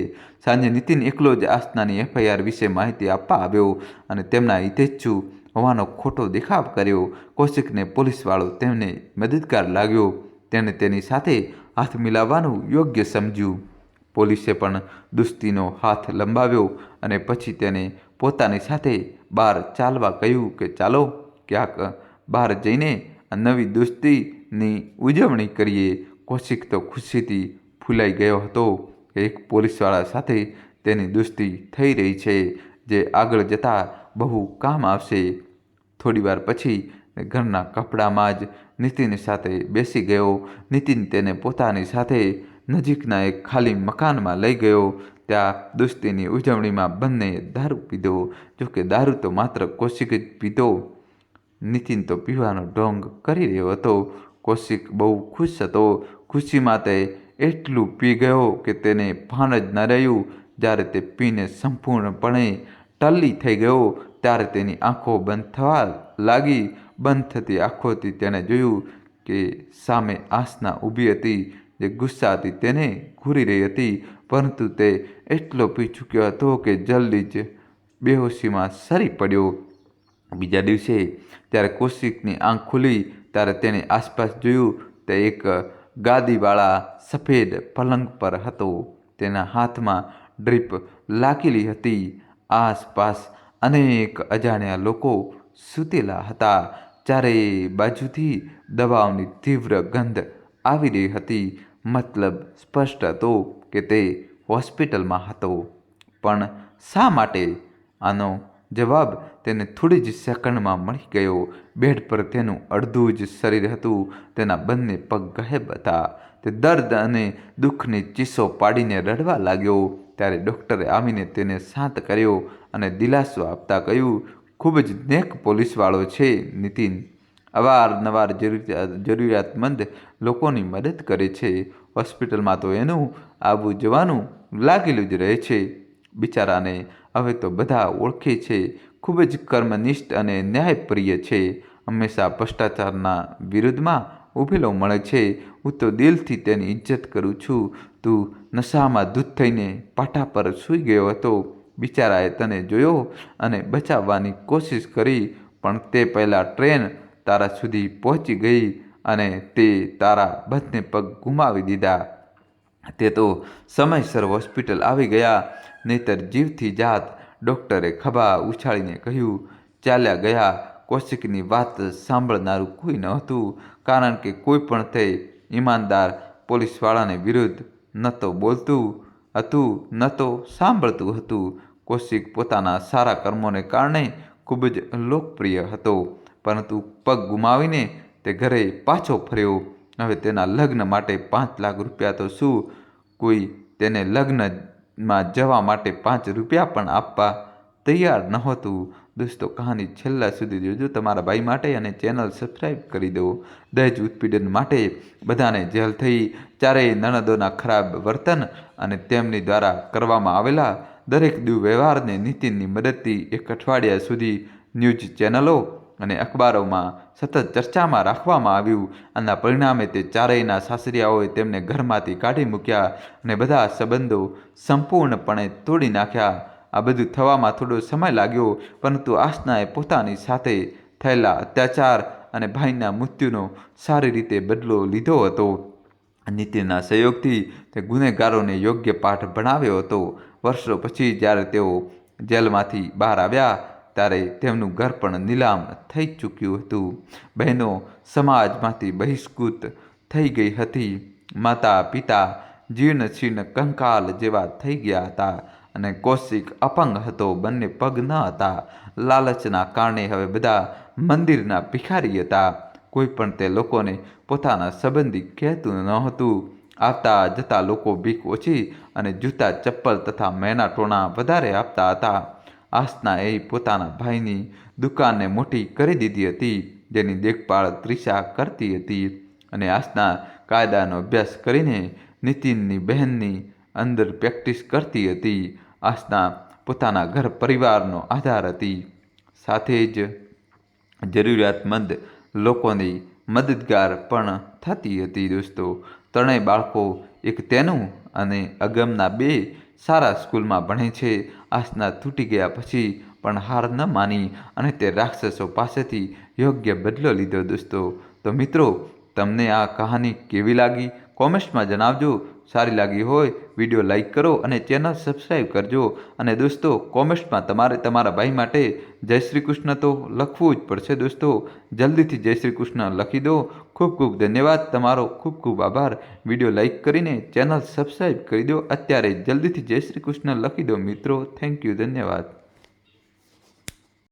સાંજે નીતિન એકલો જ આસનાની FIR વિશે માહિતી આપવા આવ્યો અને તેમના હિતેચ્છુ હોવાનો ખોટો દેખાવ કર્યો. કૌશિકને પોલીસવાળો તેમને મદદગાર લાગ્યો. તેણે તેની સાથે હાથ મિલાવવાનું યોગ્ય સમજ્યું. પોલીસે પણ દોસ્તીનો હાથ લંબાવ્યો અને પછી તેને પોતાની સાથે બહાર ચાલવા કહ્યું કે ચાલો ક્યાંક બહાર જઈને નવી દોસ્તીની ઉજવણી કરીએ. કૌશિક તો ખુશીથી ફૂલાઈ ગયો હતો કે એક પોલીસવાળા સાથે તેની દોસ્તી થઈ રહી છે, જે આગળ જતાં બહુ કામ આવશે. થોડીવાર પછી ઘરના કપડામાં જ નીતિન સાથે બેસી ગયો. નીતિન તેને પોતાની સાથે નજીકના એક ખાલી મકાનમાં લઈ ગયો. ત્યાં દોસ્તીની ઉજવણીમાં બંને દારૂ પીધો. જોકે દારૂ તો માત્ર કૌશિક જ પીધો. નીતિન તો પીવાનો ઢોંગ કરી રહ્યો હતો. કૌશિક બહુ ખુશ હતો. ખુશીમાં તે એટલું પી ગયો કે તેને ભાન જ ન રહ્યું. જ્યારે તે પીને સંપૂર્ણપણે ટલ્લી થઈ ગયો ત્યારે તેની આંખો બંધ થવા લાગી. બંધ થતી આંખોથી તેણે જોયું કે સામે આસના ઊભી હતી, જે ગુસ્સાથી તેને ઘૂરી રહી હતી. પરંતુ તે એટલો પી ચૂક્યો હતો કે જલ્દી જ બેહોશીમાં સરી પડ્યો. બીજા દિવસે ત્યારે કૌશિકની આંખ ખુલી ત્યારે તેણે આસપાસ જોયું. તે એક ગાદીવાળા સફેદ પલંગ પર હતો. તેના હાથમાં ડ્રીપ લાગેલી હતી. આસપાસ અનેક અજાણ્યા લોકો સૂતેલા હતા. ચારેય બાજુથી દવાઓની તીવ્ર ગંધ આવી રહી હતી. મતલબ સ્પષ્ટ હતો કે તે હોસ્પિટલમાં હતો. પણ શા માટે? આનો જવાબ તેને થોડી જ સેકન્ડમાં મળી ગયો. બેડ પર તેનું અડધું જ શરીર હતું. તેના બંને પગ ગાયબ હતા. તે દર્દ અને દુઃખની ચીસો પાડીને રડવા લાગ્યો. ત્યારે ડૉક્ટરે આવીને તેને શાંત કર્યો અને દિલાસો આપતા કહ્યું, ખૂબ જ નેક પોલીસવાળો છે નીતિન. અવારનવાર જરૂરિયાતમંદ લોકોની મદદ કરે છે. હોસ્પિટલમાં તો એનું આવવું જવાનું લાગેલું જ રહે છે. બિચારાને હવે તો બધા ઓળખે છે. ખૂબ જ કર્મનિષ્ઠ અને ન્યાયપ્રિય છે. હંમેશા ભ્રષ્ટાચારના વિરુદ્ધમાં ઊભેલો મળે છે. હું તો દિલથી તેની ઇજ્જત કરું છું. તું નશામાં ધૂત થઈને પાટા પર સૂઈ ગયો હતો. બિચારાએ તને જોયો અને બચાવવાની કોશિશ કરી, પણ તે પહેલાં ટ્રેન તારા સુધી પહોંચી ગઈ અને તે તારા બંને પગ ગુમાવી દીધા. તે તો સમયસર હોસ્પિટલ આવી ગયા, નહીતર જીવથી જાત. ડૉક્ટરે ખભા ઉછાળીને કહ્યું. ચાલ્યા ગયા. કૌશિકની વાત સાંભળનારું કોઈ ન હતું, કારણ કે કોઈ પણ તે ઈમાનદાર પોલીસવાળાને વિરુદ્ધ ન તો બોલતું હતું ન તો સાંભળતું હતું. કૌશિક પોતાના સારા કર્મોને કારણે ખૂબ જ લોકપ્રિય હતો, પરંતુ પગ ગુમાવીને તે ઘરે પાછો ફર્યો. હવે તેના લગ્ન માટે 5 લાખ રૂપિયા તો શું, કોઈ તેને લગ્નમાં જવા માટે 5 રૂપિયા પણ આપવા તૈયાર નહોતું. દોસ્તો, કહાની છેલ્લા સુધી જોજો તમારા ભાઈ માટે અને ચેનલ સબસ્ક્રાઈબ કરી દો. દહેજ ઉત્પીડન માટે બધાને જેલ થઈ. ચારેય નણંદોના ખરાબ વર્તન અને તેમની દ્વારા કરવામાં આવેલા દરેક દુર્વ્યવહારને નીતિનની મદદથી 1 અઠવાડિયા સુધી ન્યૂઝ ચેનલો અને અખબારોમાં સતત ચર્ચામાં રાખવામાં આવ્યું. આના પરિણામે તે ચારેયના સાસરિયાઓએ તેમને ઘરમાંથી કાઢી મૂક્યા અને બધા સંબંધો સંપૂર્ણપણે તોડી નાખ્યા. આ બધું થવામાં થોડો સમય લાગ્યો, પરંતુ આસનાએ પોતાની સાથે થયેલા અત્યાચાર અને ભાઈના મૃત્યુનો સારી રીતે બદલો લીધો હતો. નીતિનના સહયોગથી તે ગુનેગારોને યોગ્ય પાઠ ભણાવ્યો હતો. વર્ષો પછી જ્યારે તેઓ જેલમાંથી બહાર આવ્યા ત્યારે તેમનું ઘર પણ નીલામ થઈ ચૂક્યું હતું. બહેનો સમાજમાંથી બહિષ્કૃત થઈ ગઈ હતી. માતા પિતા જીર્ણ શીર્ણ કંકાલ જેવા થઈ ગયા હતા અને કૌશિક અપંગ હતો. બંને પગ ન હતા. લાલચના કારણે હવે બધા મંદિરના ભિખારી હતા. કોઈ પણ તે લોકોને પોતાના સંબંધી કહેતું નહોતું. આવતા જતા લોકો ભીખ ઓછી અને જૂતા ચપ્પલ તથા મેના ટોણા વધારે આપતા હતા. આસનાએ પોતાના ભાઈની દુકાનને મોટી કરી દીધી હતી, જેની દેખભાળ ત્રિષા કરતી હતી. અને આસના કાયદાનો અભ્યાસ કરીને નીતિનની બહેનની અંદર પ્રેક્ટિસ કરતી હતી. આસના પોતાના ઘર પરિવારનો આધાર હતી, સાથે જ જરૂરિયાતમંદ લોકોની મદદગાર પણ થતી હતી. દોસ્તો, ત્રણેય બાળકો એક તેનું અને અગમના બે સારા સ્કૂલમાં ભણે છે. આસના તૂટી ગયા પછી પણ હાર ન માની અને તે રાક્ષસો પાસેથી યોગ્ય બદલો લીધો. દોસ્તો, તો મિત્રો, તમને આ કહાની કેવી લાગી કોમેન્ટ્સમાં જણાવજો. સારી લાગી હોય વિડીયો લાઈક કરો અને ચેનલ સબસ્ક્રાઈબ કરજો. અને દોસ્તો, કોમેન્ટ્સમાં તમારે તમારા ભાઈ માટે જય શ્રી કૃષ્ણ તો લખવું જ પડશે. દોસ્તો, જલ્દીથી જય શ્રી કૃષ્ણ લખી દો. ખૂબ ખૂબ ધન્યવાદ. તમારો ખૂબ ખૂબ આભાર. વિડીયો લાઈક કરીને ચેનલ સબસ્ક્રાઈબ કરી દો. અત્યારે જલ્દીથી જય શ્રી કૃષ્ણ લખી દો મિત્રો. Thank you. ધન્યવાદ.